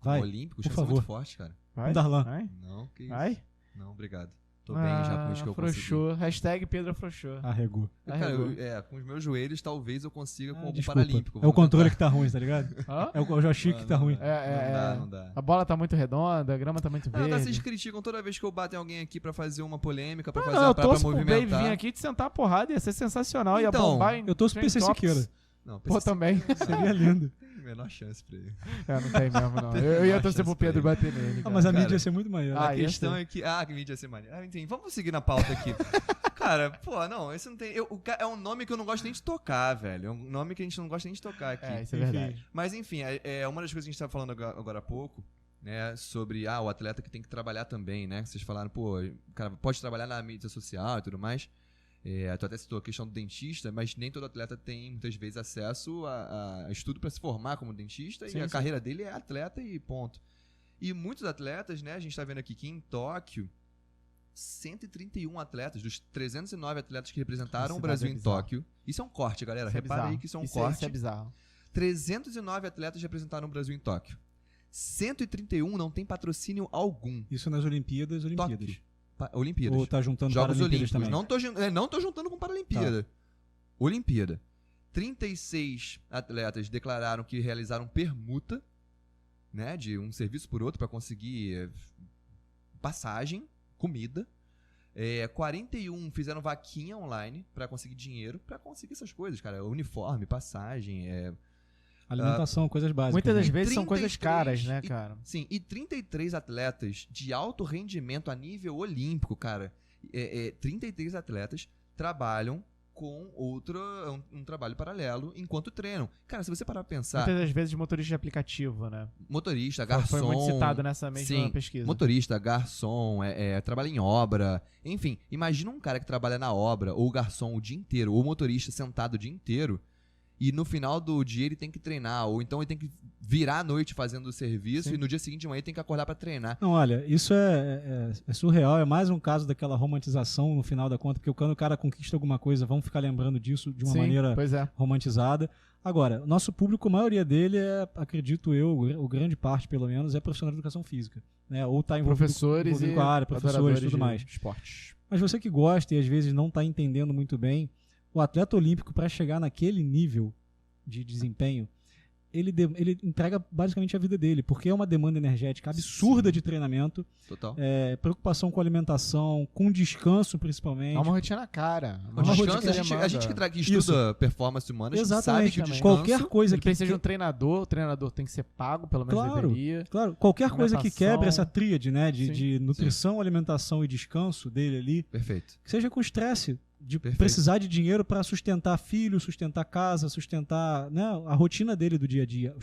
Vai, olímpicos, por ia ser favor. muito forte, cara. Vai? Darlan. Vai? Não, que isso. Vai? Não, obrigado. Tô bem já com isso que eu consegui. Afrouxou. Hashtag Pedro afrouxou. Arregou. Cara, Arregou. com os meus joelhos, talvez eu consiga com algum Desculpa. paralímpico. É o Vamos controle tentar. que tá ruim, tá ligado? Hã? É o joystick que tá ruim. Não dá. A bola tá muito redonda, a grama tá muito Não, verde. vocês criticam toda vez que eu bato em alguém aqui pra fazer uma polêmica, pra fazer Não, eu pra torço pro Dave movimentar. vir aqui te sentar a porrada, ia ser sensacional, ia Então, bombar em Eu torço pro trend PC topics. Siqueira. Não, Pô, também. Seria lindo. Tem a menor chance pra ele. Não tem mesmo, não. Tem Eu ia menor torcer pro chance pra Pedro ele. bater nele. Ah, mas a Cara. mídia ia ser muito maneira. Ah, A ia questão ser. é que... Ah, que mídia ia ser maneiro. Enfim, vamos seguir na pauta aqui. Cara, pô, não, esse não tem... é um nome que eu não gosto nem de tocar, velho. É um nome que a gente não gosta nem de tocar aqui. É, isso é Enfim. verdade. Mas enfim, uma das coisas que a gente estava falando agora há pouco, né, sobre o atleta que tem que trabalhar também, né? Vocês falaram, pô, o cara pode trabalhar na mídia social e tudo mais. Tu até citou a questão do dentista, mas nem todo atleta tem, muitas vezes, acesso a estudo para se formar como dentista, Sim, e a sim. carreira dele é atleta e ponto. E muitos atletas, né, a gente está vendo aqui que em Tóquio, 131 atletas, dos 309 atletas que representaram Esse o Brasil dado é em bizarro. Tóquio. Isso é um corte, galera. Isso é Repara aí bizarro. que isso é um Isso corte. Isso é bizarro. 309 atletas representaram o Brasil em Tóquio. 131 não tem patrocínio algum. Isso nas Olimpíadas. Tóquio. Olimpíadas. Ou tá juntando Jogos Paralimpíadas Olímpicos. também? Não tô juntando com Paralimpíada. Olimpíada. 36 atletas declararam que realizaram permuta, né, de um serviço por outro para conseguir passagem, comida. 41 fizeram vaquinha online para conseguir dinheiro, para conseguir essas coisas, cara. Uniforme, passagem, Alimentação, coisas básicas. Muitas das né? vezes são 33 coisas caras, né, cara? Sim, e 33 atletas de alto rendimento a nível olímpico, cara. 33 atletas trabalham com um trabalho paralelo enquanto treinam. Cara, se você parar pra pensar, Muitas das vezes motorista de aplicativo, né? motorista, garçom... Foi muito citado nessa mesma sim, pesquisa. motorista, garçom, trabalha em obra, enfim, imagina um cara que trabalha na obra, ou garçom o dia inteiro, ou motorista sentado o dia inteiro, e no final do dia ele tem que treinar, ou então ele tem que virar à noite fazendo o serviço, Sim. e no dia seguinte de manhã ele tem que acordar pra treinar. Não, olha, isso é surreal, é mais um caso daquela romantização no final da conta, porque quando o cara conquista alguma coisa, vamos ficar lembrando disso de uma Sim, maneira pois é. romantizada. Agora, o nosso público, a maioria dele acredito eu, o grande parte pelo menos, é profissional de educação física, né? Ou está Professores envolvido e com a área, professores e adoradores tudo de mais. esportes. Mas você que gosta e às vezes não está entendendo muito bem, o atleta olímpico, para chegar naquele nível de desempenho, ele entrega basicamente a vida dele, porque é uma demanda energética absurda de treinamento, Total. preocupação com alimentação, com descanso principalmente. É uma rotina cara. O descanso, rotina a gente que estuda performance humana, a gente sabe que o Exatamente. descanso... Qualquer coisa Ele que precisa de um treinador, o treinador tem que ser pago, pelo menos Claro. deveria. Claro, qualquer coisa que Alimentação. quebre essa tríade, né, Sim. de nutrição, alimentação e descanso dele ali, Perfeito. que seja com estresse, de Perfeito. precisar de dinheiro para sustentar filho, sustentar casa, sustentar, né, a rotina dele do dia a dia,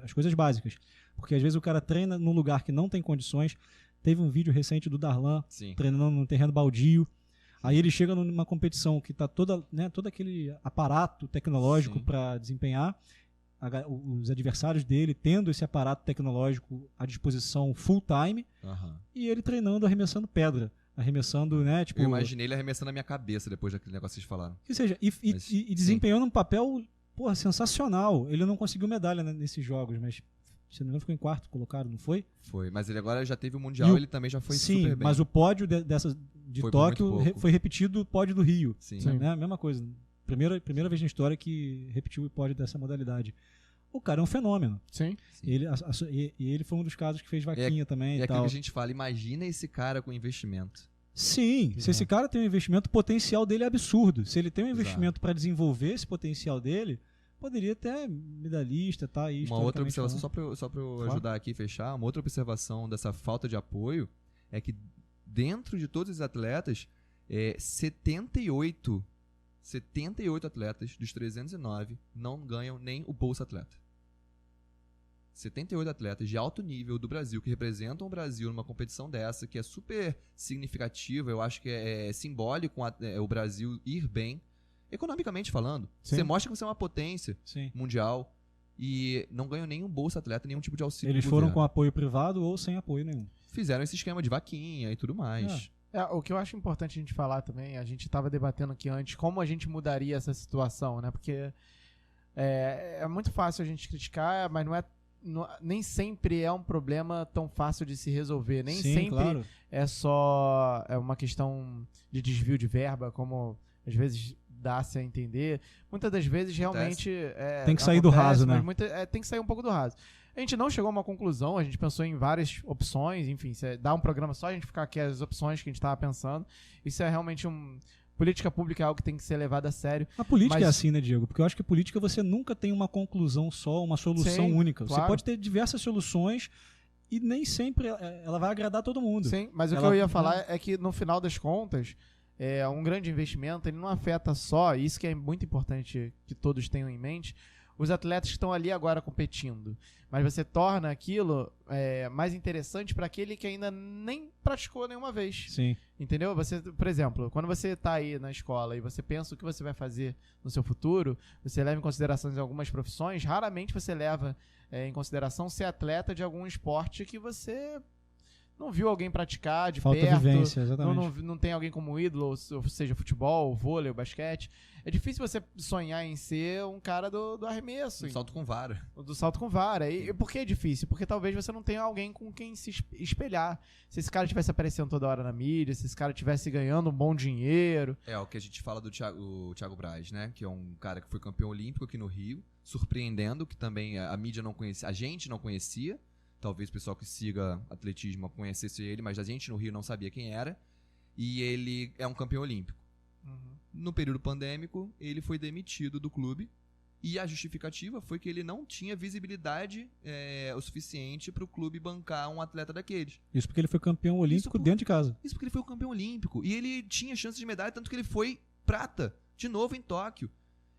as coisas básicas. Porque às vezes o cara treina num lugar que não tem condições. Teve um vídeo recente do Darlan Sim. treinando num terreno baldio. Aí ele chega numa competição que está todo aquele aparato tecnológico Sim. para desempenhar. Os adversários dele tendo esse aparato tecnológico à disposição full time Aham. e ele treinando, arremessando pedra. Arremessando, né? Tipo, Eu imaginei ele arremessando na minha cabeça depois daquele negócio que vocês falaram. Ou seja, Mas, e desempenhando um papel, porra, sensacional. Ele não conseguiu medalha nesses jogos, mas se não me engano ficou em quarto colocado, não foi? Foi, mas ele agora já teve o Mundial, E o- ele também já foi Sim, super bem. mas o pódio de Foi por Tóquio muito pouco. foi repetido o pódio do Rio. Sim. Sim. Né? Mesma coisa. Primeira vez na história que repetiu o pódio dessa modalidade. O cara é um fenômeno. Sim. Sim. E ele foi um dos casos que fez vaquinha também É e aquilo tal. que a gente fala, imagina esse cara com investimento. Sim, se esse cara tem um investimento, o potencial dele é absurdo. Se ele tem um Exato. investimento para desenvolver esse potencial dele, poderia ter medalhista, tá? Aí, Uma outra historicamente observação, falando. só pra eu Claro. ajudar aqui e fechar, uma outra observação dessa falta de apoio é que dentro de todos os atletas, 78 atletas dos 309 não ganham nem o Bolsa Atleta. 78 atletas de alto nível do Brasil, que representam o Brasil numa competição dessa, que é super significativa, eu acho que é simbólico o Brasil ir bem, economicamente falando. Sim. Você mostra que você é uma potência Sim. mundial e não ganham nenhum Bolsa Atleta, nenhum tipo de auxílio Eles do foram governo. com apoio privado ou sem apoio nenhum. Fizeram esse esquema de vaquinha e tudo mais. O que eu acho importante a gente falar também, a gente estava debatendo aqui antes, como a gente mudaria essa situação, né? Porque é muito fácil a gente criticar, mas nem sempre é um problema tão fácil de se resolver. Nem Sim, sempre claro. é só uma questão de desvio de verba, como às vezes dá-se a entender. Muitas das vezes realmente Tem que sair do raso, né? mas tem que sair um pouco do raso. A gente não chegou a uma conclusão, a gente pensou em várias opções, enfim, dá um programa só a gente ficar aqui as opções que a gente estava pensando. Isso é realmente política pública é algo que tem que ser levado a sério. A política Mas- é assim, né, Diego? Porque eu acho que a política você nunca tem uma conclusão só, uma solução Sim, única. Você claro. pode ter diversas soluções e nem sempre ela vai agradar todo mundo. Sim, mas o que Ela- eu ia falar é que no final das contas, um grande investimento, ele não afeta só, e isso que é muito importante que todos tenham em mente, os atletas que estão ali agora competindo. Mas você torna aquilo mais interessante para aquele que ainda nem praticou nenhuma vez. Sim. Entendeu? Você, por exemplo, quando você está aí na escola e você pensa o que você vai fazer no seu futuro, você leva em consideração algumas profissões, raramente você leva em consideração ser atleta de algum esporte que você não viu alguém praticar de Falta perto, vivência, exatamente. não tem alguém como ídolo, ou seja, futebol, vôlei, basquete. É difícil você sonhar em ser um cara do arremesso, Um salto com vara. do salto com vara. E por que é difícil? Porque talvez você não tenha alguém com quem se espelhar. Se esse cara estivesse aparecendo toda hora na mídia, se esse cara estivesse ganhando um bom dinheiro. É o que a gente fala do Thiago Braz, né? Que é um cara que foi campeão olímpico aqui no Rio, surpreendendo, que também a mídia não conhecia, a gente não conhecia. talvez o pessoal que siga atletismo conhecesse ele, mas a gente no Rio não sabia quem era. E ele é um campeão olímpico. No período pandêmico, ele foi demitido do clube. E a justificativa foi que ele não tinha visibilidade o suficiente para o clube bancar um atleta daqueles. Isso porque ele foi campeão olímpico dentro de casa. Isso porque ele foi o campeão olímpico. E ele tinha chance de medalha, tanto que ele foi prata, de novo em Tóquio.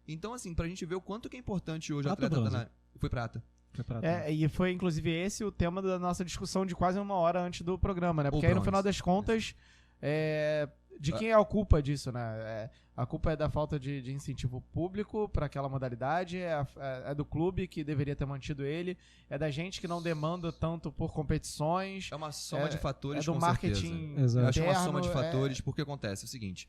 Então, assim, pra gente ver o quanto que é importante hoje o Prata atleta ou tá Foi prata. Foi prata. E foi, inclusive, esse o tema da nossa discussão de quase uma hora antes do programa, né? Porque aí, no bronze. final das contas, de quem é a culpa disso, né? A culpa é da falta de incentivo público para aquela modalidade, é do clube que deveria ter mantido ele, é da gente que não demanda tanto por competições. É uma soma de fatores, é do com marketing certeza. Exato. Eu acho que é uma interno, soma de fatores, porque acontece o seguinte,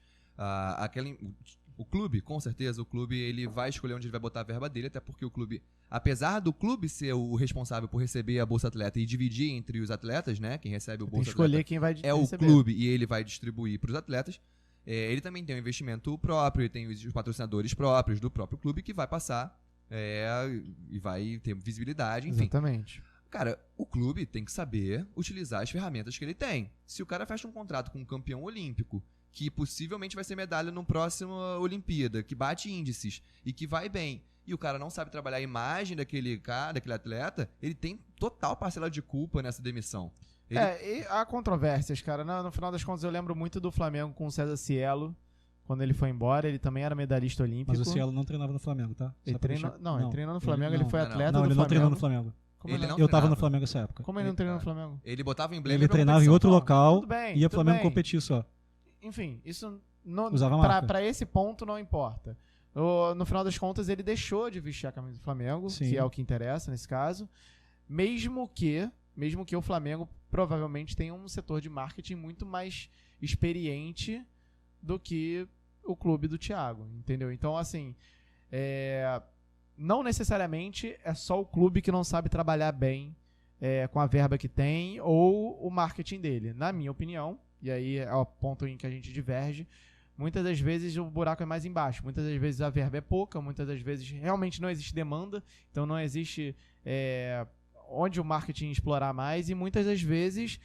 o clube, com certeza, ele vai escolher onde ele vai botar a verba dele, até porque o clube, apesar do clube ser o responsável por receber a Bolsa Atleta e dividir entre os atletas, né, quem recebe o Tem que Bolsa escolher Atleta quem vai é o receber. clube e ele vai distribuir para os atletas, ele também tem um investimento próprio, ele tem os patrocinadores próprios do próprio clube que vai passar e vai ter visibilidade, enfim. Exatamente. Cara, o clube tem que saber utilizar as ferramentas que ele tem. Se o cara fecha um contrato com um campeão olímpico, que possivelmente vai ser medalha no próximo Olimpíada, que bate índices e que vai bem, e o cara não sabe trabalhar a imagem daquele atleta, ele tem total parcela de culpa nessa demissão. E há controvérsias, cara. No final das contas, eu lembro muito do Flamengo com o César Cielo, quando ele foi embora. Ele também era medalhista olímpico. Mas o Cielo não treinava no Flamengo, tá? Ele treinou no Flamengo, Ele ele foi não. atleta Não, do ele Flamengo. não treinou no Flamengo. Como Ele não? não Eu tava treinava. no Flamengo nessa época. Como ele não treinou no Flamengo? Ele botava o emblema Ele pra treinava em outro Não, local tudo bem, e ia tudo Flamengo bem. competir só. Enfim, isso não, Usava a marca. pra esse ponto não importa. No final das contas, ele deixou de vestir a camisa do Flamengo, Sim. que é o que interessa nesse caso, mesmo que o Flamengo provavelmente tenha um setor de marketing muito mais experiente do que o clube do Thiago, entendeu? Então, assim, não necessariamente é só o clube que não sabe trabalhar bem com a verba que tem ou o marketing dele. Na minha opinião, e aí é o ponto em que a gente diverge, muitas das vezes o buraco é mais embaixo. Muitas das vezes a verba é pouca, muitas das vezes realmente não existe demanda, então não existe onde o marketing explorar mais, e muitas das vezes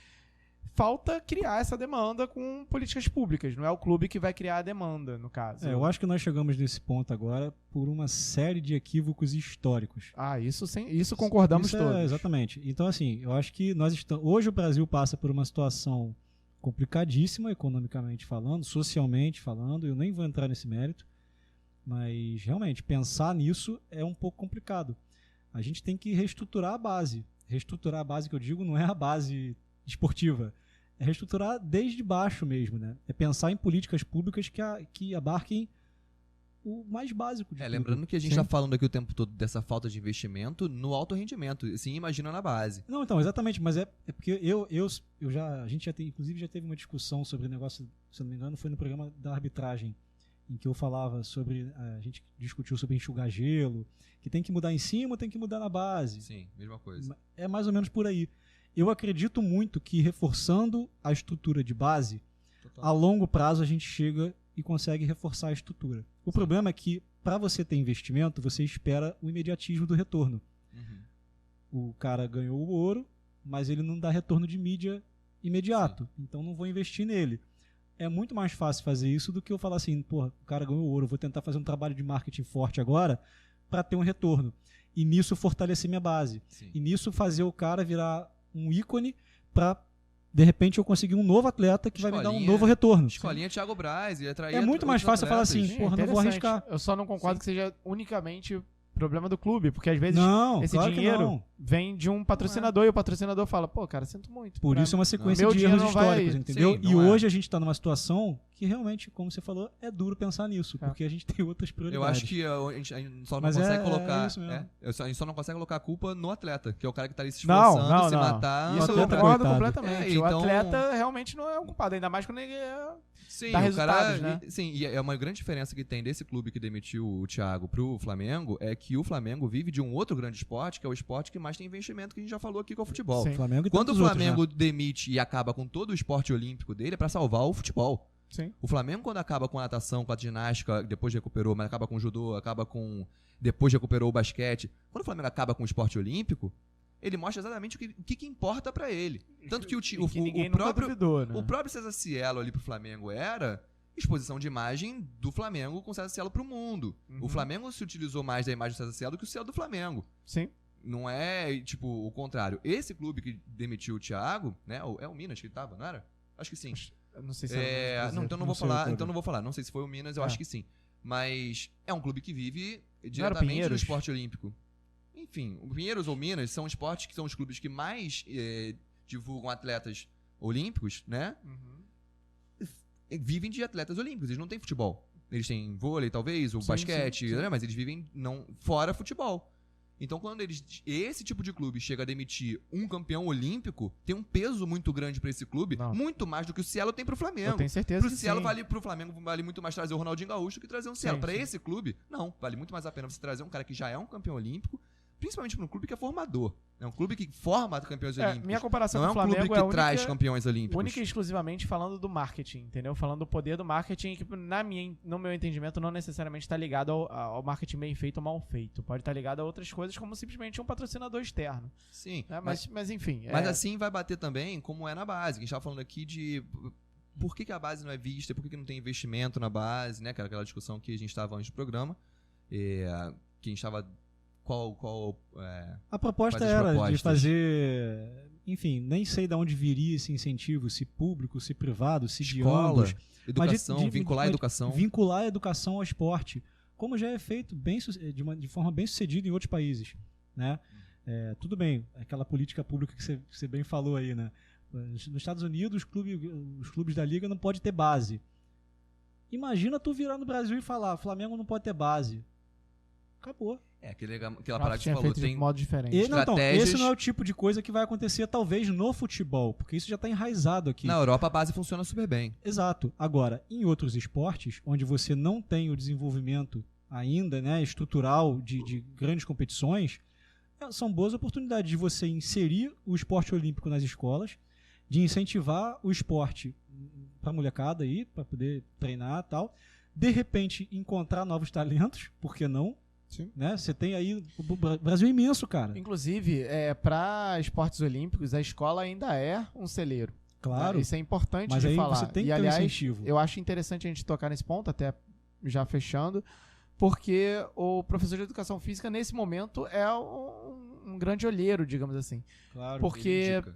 falta criar essa demanda com políticas públicas. Não é o clube que vai criar a demanda, no caso. Eu acho que nós chegamos nesse ponto agora por uma série de equívocos históricos. Isso concordamos Isso todos. Exatamente. Então, assim, eu acho que hoje o Brasil passa por uma situação complicadíssima, economicamente falando, socialmente falando. Eu nem vou entrar nesse mérito, mas realmente pensar nisso é um pouco complicado. A gente tem que reestruturar a base. Reestruturar a base que eu digo não é a base esportiva, é reestruturar desde baixo mesmo, né? É pensar em políticas públicas que abarquem o mais básico de tudo. Lembrando que a gente Sim. está falando aqui o tempo todo dessa falta de investimento no alto rendimento, assim, imagina na base. Não, então, exatamente, mas é porque a gente inclusive já teve uma discussão sobre o negócio, se eu não me engano, foi no programa da arbitragem, em que eu falava sobre, a gente discutiu sobre enxugar gelo, que tem que mudar em cima, tem que mudar na base. Sim, mesma coisa. É mais ou menos por aí. Eu acredito muito que reforçando a estrutura de base, Total. a longo prazo a gente chega e consegue reforçar a estrutura. O problema é que, para você ter investimento, você espera o imediatismo do retorno. Uhum. O cara ganhou o ouro, mas ele não dá retorno de mídia imediato. Então não vou investir nele. É muito mais fácil fazer isso do que eu falar assim, porra, o cara ganhou o ouro, vou tentar fazer um trabalho de marketing forte agora para ter um retorno. E nisso fortalecer minha base. Sim. E nisso fazer o cara virar um ícone para, de repente, eu conseguir um novo atleta que vai me dar um novo retorno. Escolinha Thiago Braz e atrair É muito mais fácil eu falar assim, Sim, porra, não vou interessante. arriscar. Eu só não concordo que seja unicamente problema do clube, porque às vezes Não, esse claro que dinheiro não. vem de um patrocinador e o patrocinador fala, pô, cara, sinto muito. Por isso é uma sequência Meu de dinheiro erros não vai- históricos, entendeu? Sim, E não é. hoje a gente está numa situação que realmente, como você falou, é duro pensar nisso, É. porque a gente tem outras Eu prioridades. acho que a gente só não Mas consegue é colocar. isso mesmo. A gente só não consegue colocar a culpa no atleta, que é o cara que tá ali se Não, esforçando, não, se não. matar. Isso eu atleta, concordo coitado. completamente. O Então- atleta realmente não é um culpado, ainda mais quando ele Sim, dá o resultados, cara, né? Sim, e é uma grande diferença que tem desse clube que demitiu o Thiago pro Flamengo, é que o Flamengo vive de um outro grande esporte, que é o esporte que mais tem investimento, que a gente já falou aqui, que é o futebol. Sim. Flamengo e Quando o tantos outros, Flamengo né? demite e acaba com todo o esporte olímpico dele, é pra salvar o futebol. Sim. O Flamengo, quando acaba com a natação, com a ginástica, depois recuperou, mas acaba com o judô, depois recuperou o basquete. Quando o Flamengo acaba com o esporte olímpico, ele mostra exatamente o que importa pra ele. Tanto que Que ninguém nunca duvidou, né? o próprio César Cielo ali pro Flamengo era exposição de imagem do Flamengo com o César Cielo pro mundo. O Flamengo se utilizou mais da imagem do César Cielo do que o Cielo do Flamengo. Sim. Não é, tipo, o contrário. Esse clube que demitiu o Thiago, né? É o Minas que ele tava, não era? Acho que sim. Eu não sei se era Não, então não Não vou sei falar. o clube. Então não vou falar. Não sei se foi o Minas, eu É. acho que sim. Mas é um clube que vive era diretamente do Pinheiros? esporte olímpico. Enfim, o Pinheiros ou Minas são esportes que são os clubes que mais divulgam atletas olímpicos, né? Vivem de atletas olímpicos, eles não têm futebol. Eles têm vôlei, talvez, ou Sim, basquete, sim. né? Mas eles vivem fora futebol. Então, quando esse tipo de clube chega a demitir um campeão olímpico, tem um peso muito grande pra esse clube, Não. muito mais do que o Cielo tem pro Eu Flamengo. tenho certeza Pro que Cielo sim. pro Flamengo vale muito mais trazer o Ronaldinho Gaúcho do que trazer um Cielo. Sim, Pra sim. esse clube, não. Vale muito mais a pena você trazer um cara que já é um campeão olímpico, principalmente pra um clube que é formador. É um clube que forma campeões olímpicos. Minha comparação Não é com o um Flamengo clube que é única, traz campeões olímpicos. única e exclusivamente falando do marketing, entendeu? Falando do poder do marketing, que no meu entendimento não necessariamente está ligado ao marketing bem feito ou mal feito. Pode estar ligado a outras coisas, como simplesmente um patrocinador externo. Sim. Né? Mas enfim. Mas assim vai bater também como é na base. A gente tava falando aqui de por que a base não é vista, por que não tem investimento na base, né? Aquela discussão que a gente estava antes do programa. Que a gente estava... A proposta Quais as era de propostas? fazer... Enfim, nem sei de onde viria esse incentivo, se público, se privado, se de escola, ambos. educação, vincular a mas educação. Vincular a educação ao esporte, como já é feito de forma bem sucedida em outros países, né? Tudo bem, aquela política pública que você bem falou aí, né? Nos Estados Unidos, os clubes da liga não podem ter base. Imagina tu virar no Brasil e falar, Flamengo não pode ter base. Acabou. Aquela parada que você tinha falou. feito Tem de modo diferente. Então, estratégias- esse não é o tipo de coisa que vai acontecer talvez no futebol, porque isso já está enraizado aqui. Na Europa a base funciona super bem. Exato. Agora, em outros esportes, onde você não tem o desenvolvimento ainda, né, estrutural de grandes competições, são boas oportunidades de você inserir o esporte olímpico nas escolas, de incentivar o esporte para a molecada aí, para poder treinar e tal. De repente, encontrar novos talentos, por que não? Sim. Né? Você tem aí... O Brasil é imenso, cara. Inclusive, para esportes olímpicos, a escola ainda é um celeiro. Claro. Isso é importante Mas de aí falar. você tem que e, ter um aliás, incentivo. eu acho interessante a gente tocar nesse ponto, até já fechando, porque o professor de educação física, nesse momento, é um grande olheiro, digamos assim. Claro. Porque Ele indica.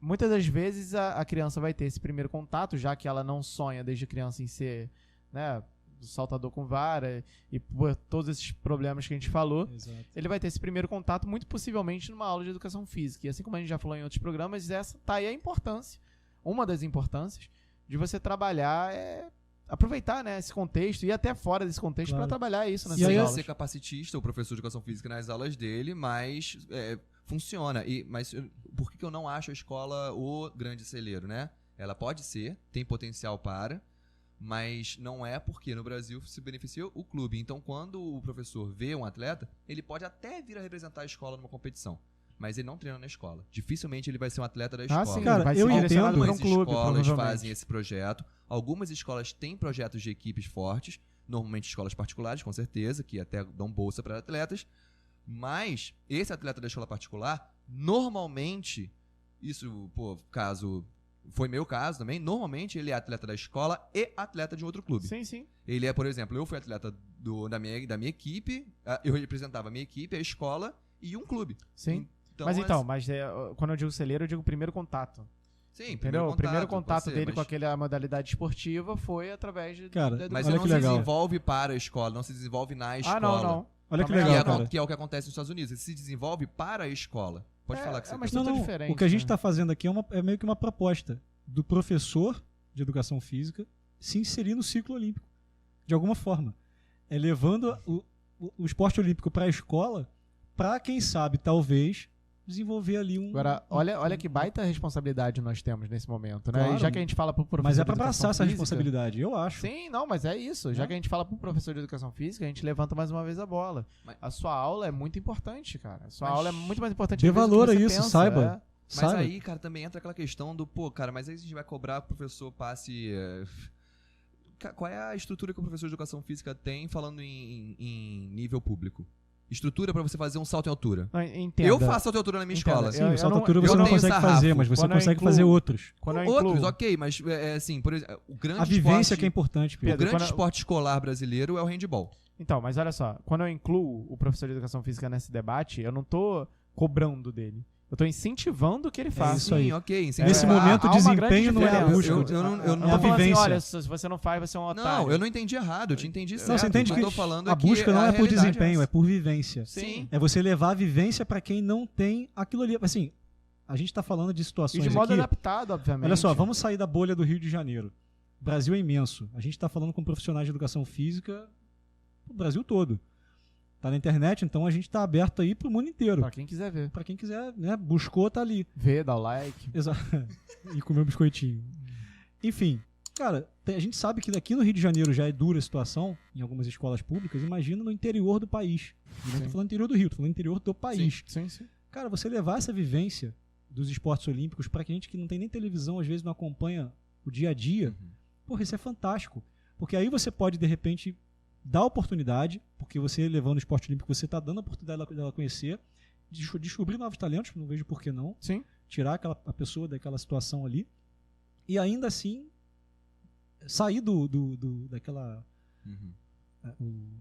muitas das vezes a criança vai ter esse primeiro contato, já que ela não sonha desde criança em ser, né, saltador com vara e por todos esses problemas que a gente falou. Exato. Ele vai ter esse primeiro contato muito possivelmente numa aula de educação física. E assim como a gente já falou em outros programas, essa tá aí a importância, uma das importâncias de você trabalhar, aproveitar, né, esse contexto e até fora desse contexto Claro. para trabalhar isso nas E aí Sem aulas. ser capacitista, o professor de educação física nas aulas dele, mas funciona. Mas por que eu não acho a escola o grande celeiro, né? Ela pode ser, tem potencial para, mas não é porque no Brasil se beneficia o clube. Então, quando o professor vê um atleta, ele pode até vir a representar a escola numa competição, mas ele não treina na escola. Dificilmente ele vai ser um atleta da escola. sim, Cara, vai eu ser direcionado entendo. por um Algumas clube, escolas provavelmente. fazem esse projeto. Algumas escolas têm projetos de equipes fortes, normalmente escolas particulares, com certeza, que até dão bolsa para atletas. Mas esse atleta da escola particular, normalmente, isso, caso foi meu caso também, normalmente ele é atleta da escola e atleta de um outro clube. Sim, sim. Ele é, por exemplo, eu fui atleta da minha equipe, eu representava a minha equipe, a escola e um clube. Sim. Então, Mas quando eu digo celeiro, eu digo primeiro contato. sim, Entendeu? O primeiro contato pode ser, dele mas- com aquela modalidade esportiva foi através Cara, da Mas Olha ele não que se legal. desenvolve para a escola, não se desenvolve na escola. não. Olha que Calma aí, legal, que, cara. que é o que acontece nos Estados Unidos. Ele se desenvolve para a escola. Pode falar que você mas quer. tudo diferente, O que a gente né? está fazendo aqui é meio que uma proposta do professor de educação física se inserir no ciclo olímpico, de alguma forma. É levando o esporte olímpico para a escola, para, quem sabe, talvez, desenvolver ali um... Agora, olha que baita responsabilidade nós temos nesse momento, né? Claro. E já que a gente fala pro professor Mas é de para educação abraçar essa física- responsabilidade, eu acho. Sim, não, mas é isso. Já Né? que a gente fala pro professor de educação física, a gente levanta mais uma vez a bola. Mas- A sua aula é muito importante, cara. A sua Mas- aula é muito mais importante Dê às vezes, do valor que a você isso, pensa, saiba. Mas Sabe? aí, cara, também entra aquela questão do, mas aí a gente vai cobrar que o professor passe... Qual é a estrutura que o professor de educação física tem falando em nível público? estrutura pra você fazer um salto em altura. Não, entenda. Eu faço salto em altura na minha Entenda, escola. Sim, eu o salto não- altura eu você não tenho consegue sarrafo. fazer, mas você Quando eu consegue incluo- fazer outros. Quando eu Outros, incluo- ok, mas assim, por exemplo, o grande A vivência esporte, que é importante, o Pedro. Pedro, grande quando- esporte escolar brasileiro é o handball. Então, mas olha só, quando eu incluo o professor de educação física nesse debate, eu não tô cobrando dele. Eu tô incentivando que ele faça. isso aí. Sim, ok. Nesse incentivar. momento, há o uma grande desempenho não é a diferença. busca. Eu não- eu não Eu é a tô falando assim, vivência. olha, se você não faz, você é um otário. Não, eu não entendi errado, eu te entendi certo. Não, você entende O que eu tô falando a é que busca não a é por realidade desempenho, é essa. por vivência. Sim. É você levar a vivência para quem não tem aquilo ali. Assim, a gente tá falando de E situações de modo aqui. adaptado, obviamente. Olha só, vamos sair da bolha do Rio de Janeiro. O Brasil é imenso. A gente está falando com profissionais de educação física do Brasil todo. Tá na internet, então a gente está aberto aí pro mundo inteiro. Pra quem quiser ver. Para quem quiser, né? Buscou, tá ali. Vê, dá o like. Exato. E comer um biscoitinho. Enfim, cara, a gente sabe que aqui no Rio de Janeiro já é dura a situação em algumas escolas públicas. Imagina no interior do país. Eu não tô Sim. falando interior do Rio, tô falando interior do país. Sim, sim. Cara, você levar essa vivência dos esportes olímpicos pra gente que não tem nem televisão, às vezes não acompanha o dia a dia, porra, isso é fantástico. Porque aí você pode, de repente, dar oportunidade, porque você levando o esporte olímpico, você tá dando a oportunidade dela conhecer, descobrir novos talentos, não vejo por que não, Sim. tirar a pessoa daquela situação ali, e ainda assim sair daquela...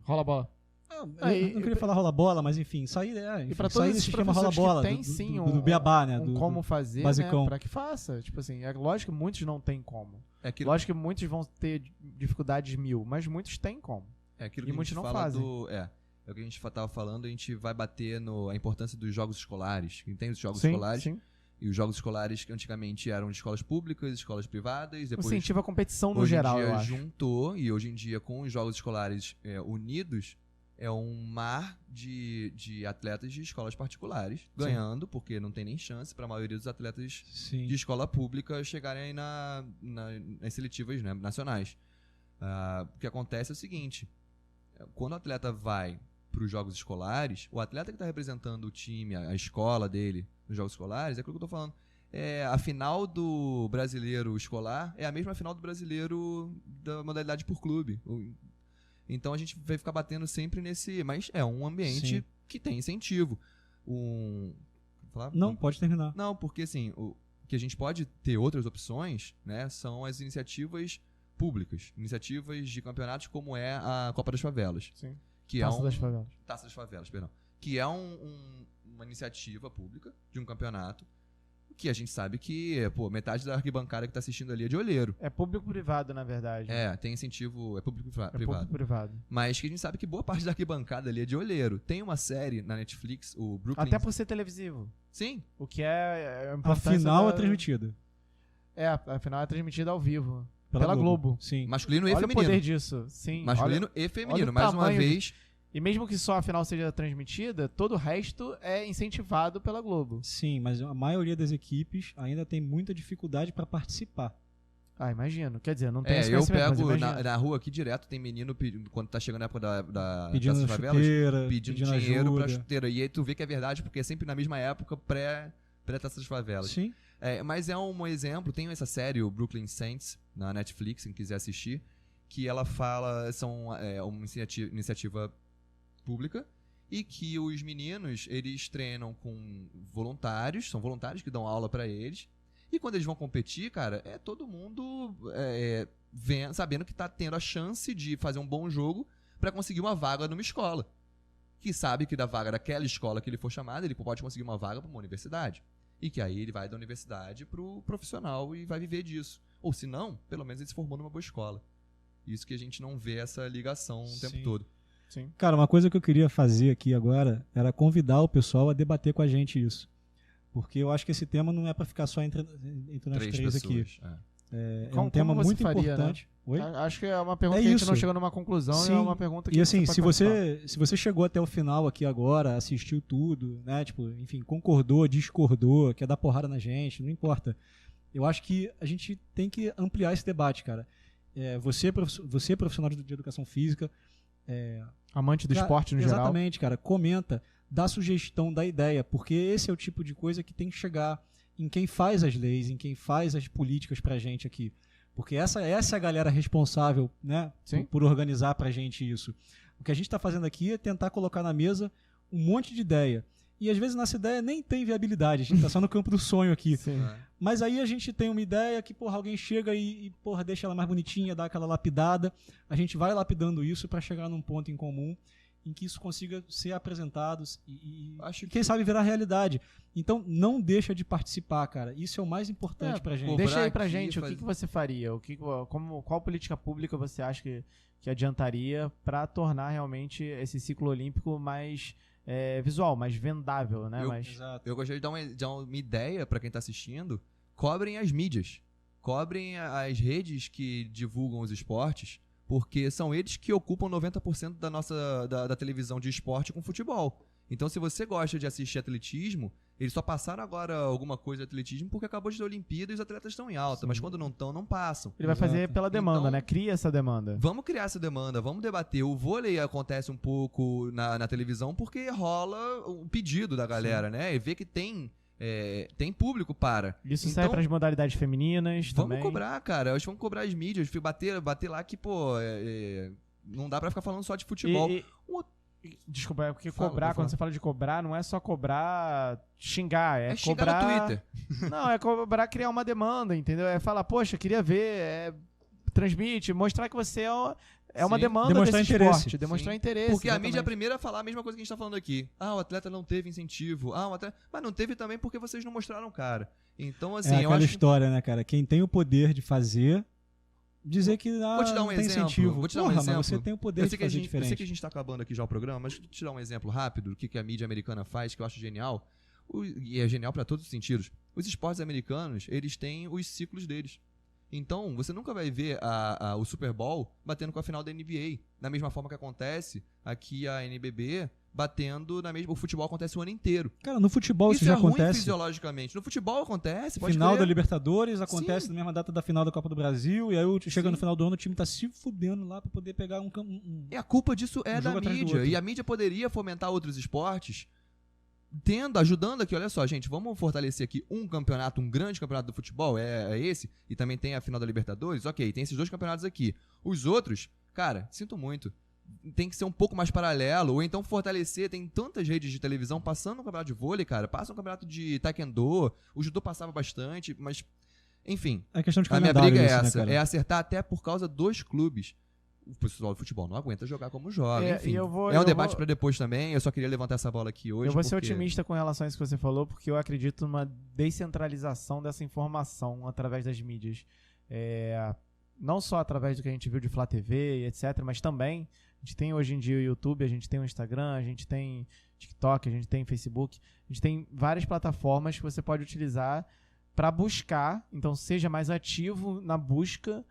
Rola a bola. Eu não queria falar rola-bola, mas enfim, sair, E pra sair todos desse esses esquema professores rola-bola, que tem, sim, do beabá, né? como fazer, basicão. né, pra que faça. Tipo assim, é lógico que muitos não tem como. É aquilo, Lógico que muitos vão ter dificuldades mil, mas muitos têm como. é aquilo e que a muitos gente não fala fazem. é o que a gente tava falando, a gente vai bater a importância dos jogos escolares. Tem os jogos Sim, escolares, sim. e os jogos escolares que antigamente eram de escolas públicas, escolas privadas, depois Incentiva a competição no hoje geral, em dia eu acho. juntou, e hoje em dia com os jogos escolares unidos, é um mar de atletas de escolas particulares ganhando, porque não tem nem chance para a maioria dos atletas Sim. de escola pública chegarem aí nas seletivas, né, nacionais. O que acontece é o seguinte, quando o atleta vai para os jogos escolares, o atleta que está representando o time, a escola dele nos jogos escolares, é aquilo que eu estou falando. A final do brasileiro escolar é a mesma final do brasileiro da modalidade por clube. Então a gente vai ficar batendo sempre nesse... Mas é um ambiente Sim. que tem incentivo. Falar? Não, pode terminar. Não, porque assim, o que a gente pode ter outras opções, né, são as iniciativas públicas. Iniciativas de campeonatos como é a Copa das Favelas. Sim. Que Taça é das Favelas. Taça das Favelas, perdão. Que é uma iniciativa pública de um campeonato que a gente sabe que, metade da arquibancada que tá assistindo ali é de olheiro. É público-privado, na verdade. Tem incentivo, é público-privado. Público-privado. Mas que a gente sabe que boa parte da arquibancada ali é de olheiro. Tem uma série na Netflix, o Brooklyn... Até por ser televisivo. Sim. O que é A importante. final é transmitida. A final é transmitida ao vivo. Pela Pela Globo. Sim. Masculino e Olha o feminino. poder disso. Sim. Masculino olha e feminino. olha o Mais uma tamanho vez... E mesmo que só a final seja transmitida, todo o resto é incentivado pela Globo. Sim, mas a maioria das equipes ainda tem muita dificuldade para participar. Ah, imagino. Quer dizer, não tem esse eu conhecimento, mas pego imagino. na rua aqui direto, tem menino quando tá chegando a época da Pedindo Taça das Favelas, chuteira, pedindo pedindo dinheiro pra ajuda. chuteira. E aí tu vê que é verdade, porque é sempre na mesma época pré-Taça das Favelas. Sim. Mas é um exemplo, tem essa série, o Brooklyn Saints, na Netflix, quem quiser assistir, que ela fala, uma iniciativa pública, e que os meninos, eles treinam com voluntários, são voluntários que dão aula pra eles, e quando eles vão competir, cara, é todo mundo sabendo que tá tendo a chance de fazer um bom jogo pra conseguir uma vaga numa escola. Que sabe que da vaga daquela escola que ele for chamado, ele pode conseguir uma vaga pra uma universidade. E que aí ele vai da universidade pro profissional e vai viver disso. Ou se não, pelo menos ele se formou numa boa escola. Isso que a gente não vê essa ligação o tempo Sim. todo. Sim. Cara, uma coisa que eu queria fazer aqui agora era convidar o pessoal a debater com a gente isso. Porque eu acho que esse tema não é para ficar só entre nós três aqui. pessoas. É Como um tema você muito faria, importante. Oi? Acho que é uma pergunta É que a gente isso. não chegou numa conclusão, Sim. é uma pergunta que E assim, pode se participar. você chegou até o final aqui agora, assistiu tudo, né? Tipo, enfim, concordou, discordou, quer dar porrada na gente, não importa. Eu acho que a gente tem que ampliar esse debate, cara. Você profissional de educação física, Amante do esporte no geral. exatamente, cara, comenta, dá sugestão, dá ideia, porque esse é o tipo de coisa que tem que chegar em quem faz as leis, em quem faz as políticas pra gente aqui. Porque essa é a galera responsável, né, Sim. por organizar pra gente isso. O que a gente está fazendo aqui é tentar colocar na mesa um monte de ideia. E às vezes nossa ideia nem tem viabilidade, a gente tá só no campo do sonho aqui. Sim. Mas aí a gente tem uma ideia que, porra, alguém chega e porra, deixa ela mais bonitinha, dá aquela lapidada. A gente vai lapidando isso para chegar num ponto em comum em que isso consiga ser apresentado e quem sabe virar realidade. Então, não deixa de participar, cara. Isso é o mais importante pra gente. Deixa aí pra aqui, gente o que você faria, qual política pública você acha que adiantaria para tornar realmente esse ciclo olímpico mais visual, mais vendável, né? Exato. Eu gostaria de dar uma ideia para quem tá assistindo. Cobrem as mídias. Cobrem as redes que divulgam os esportes, porque são eles que ocupam 90% da televisão de esporte com futebol. Então, se você gosta de assistir atletismo, eles só passaram agora alguma coisa de atletismo porque acabou de ter Olimpíada e os atletas estão em alta. Sim. Mas quando não estão, não passam. Ele vai fazer pela demanda, então, né? Cria essa demanda. Vamos criar essa demanda, vamos debater. O vôlei acontece um pouco na televisão porque rola um pedido da galera, né? E vê que tem público para. Isso serve para as modalidades femininas vamos também. Cobrar, cara. Acho que vamos cobrar as mídias. Bater lá que, pô, não dá pra ficar falando só de futebol. Desculpa, porque quando você fala de cobrar, não é só cobrar xingar, é xingar cobrar no Twitter. Não, é cobrar criar uma demanda, entendeu? É falar, poxa, queria ver, transmite, mostrar que você é uma demanda demonstrar desse interesse. esporte, demonstrar interesse. Porque exatamente. a mídia é a primeira a falar a mesma coisa que a gente tá falando aqui. O atleta não teve incentivo. Mas não teve também porque vocês não mostraram, cara. Então, assim, eu acho história, né, cara? Quem tem o poder de fazer, dizer que vou te dar um não tem exemplo. incentivo. Vou te dar um exemplo. Mas você tem o poder de fazer diferente. Eu sei que a gente tá acabando aqui já o programa, mas deixa eu te dar um exemplo rápido do que a mídia americana faz, que eu acho genial. E é genial para todos os sentidos. Os esportes americanos, eles têm os ciclos deles. Então, você nunca vai ver o Super Bowl batendo com a final da NBA. Da mesma forma que acontece aqui a NBB batendo o futebol acontece o ano inteiro. Cara, no futebol isso já é ruim acontece. Fisiologicamente. No futebol acontece, pode Final crer. da Libertadores acontece Sim. na mesma data da final da Copa do Brasil, e aí chega no final do ano o time tá se fudendo lá pra poder pegar E a culpa disso é da jogo atrás do mídia. outro. E a mídia poderia fomentar outros esportes, ajudando aqui, olha só, gente, vamos fortalecer aqui um grande campeonato do futebol, é esse, e também tem a final da Libertadores, ok, tem esses 2 campeonatos aqui. Os outros, cara, sinto muito, tem que ser um pouco mais paralelo, ou então fortalecer, tem tantas redes de televisão passando no campeonato de vôlei, cara, passa no campeonato de taekwondo, o judô passava bastante, mas, enfim, É questão de a minha calendário briga é isso, né, essa, cara? é acertar até por causa dos clubes. O pessoal do futebol não aguenta jogar como joga, enfim. É um debate pra depois também, eu só queria levantar essa bola aqui hoje. Eu vou ser otimista com relação a isso que você falou, porque eu acredito numa descentralização dessa informação através das mídias. Não só através do que a gente viu de Flá TV e etc, mas também a gente tem hoje em dia o YouTube, a gente tem o Instagram, a gente tem TikTok, a gente tem Facebook, a gente tem várias plataformas que você pode utilizar para buscar, então seja mais ativo na busca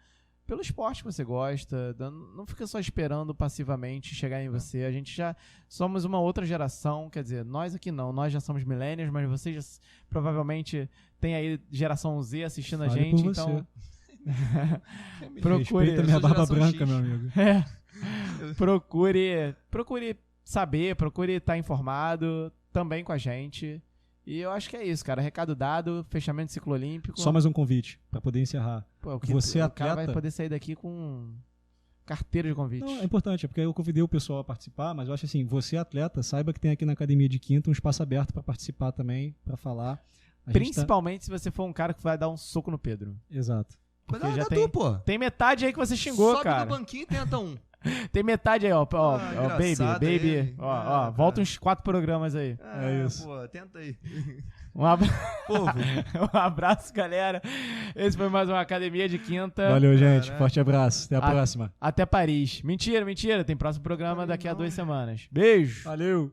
pelo esporte que você gosta, não fica só esperando passivamente chegar em você. A gente já somos uma outra geração, quer dizer, nós aqui não, nós já somos millennials, mas vocês já, provavelmente tem aí geração Z assistindo a gente, então procure Respeita minha barba branca, meu amigo. Procure saber, procure estar informado também com a gente. E eu acho que é isso, cara. Recado dado, fechamento do ciclo olímpico. Só mais um convite, pra poder encerrar. Você o atleta... cara vai poder sair daqui com carteira de convite. Não, é importante, porque eu convidei o pessoal a participar, mas eu acho assim, você atleta, saiba que tem aqui na Academia de Quinta um espaço aberto pra participar também, pra falar. Principalmente se você for um cara que vai dar um soco no Pedro. Exato. Porque Mas já tu, pô. tem metade aí que você xingou, Sobe cara. no banquinho e tenta um. Tem metade aí, ó. engraçado Baby. ele. Ó, volta uns 4 programas aí. É isso. Pô, tenta aí. Um abraço, galera. Esse foi mais uma Academia de Quinta. Valeu, gente. Forte abraço. Até a próxima. Até Paris. Mentira. Tem próximo programa daqui a 2 semanas. Beijo. Valeu.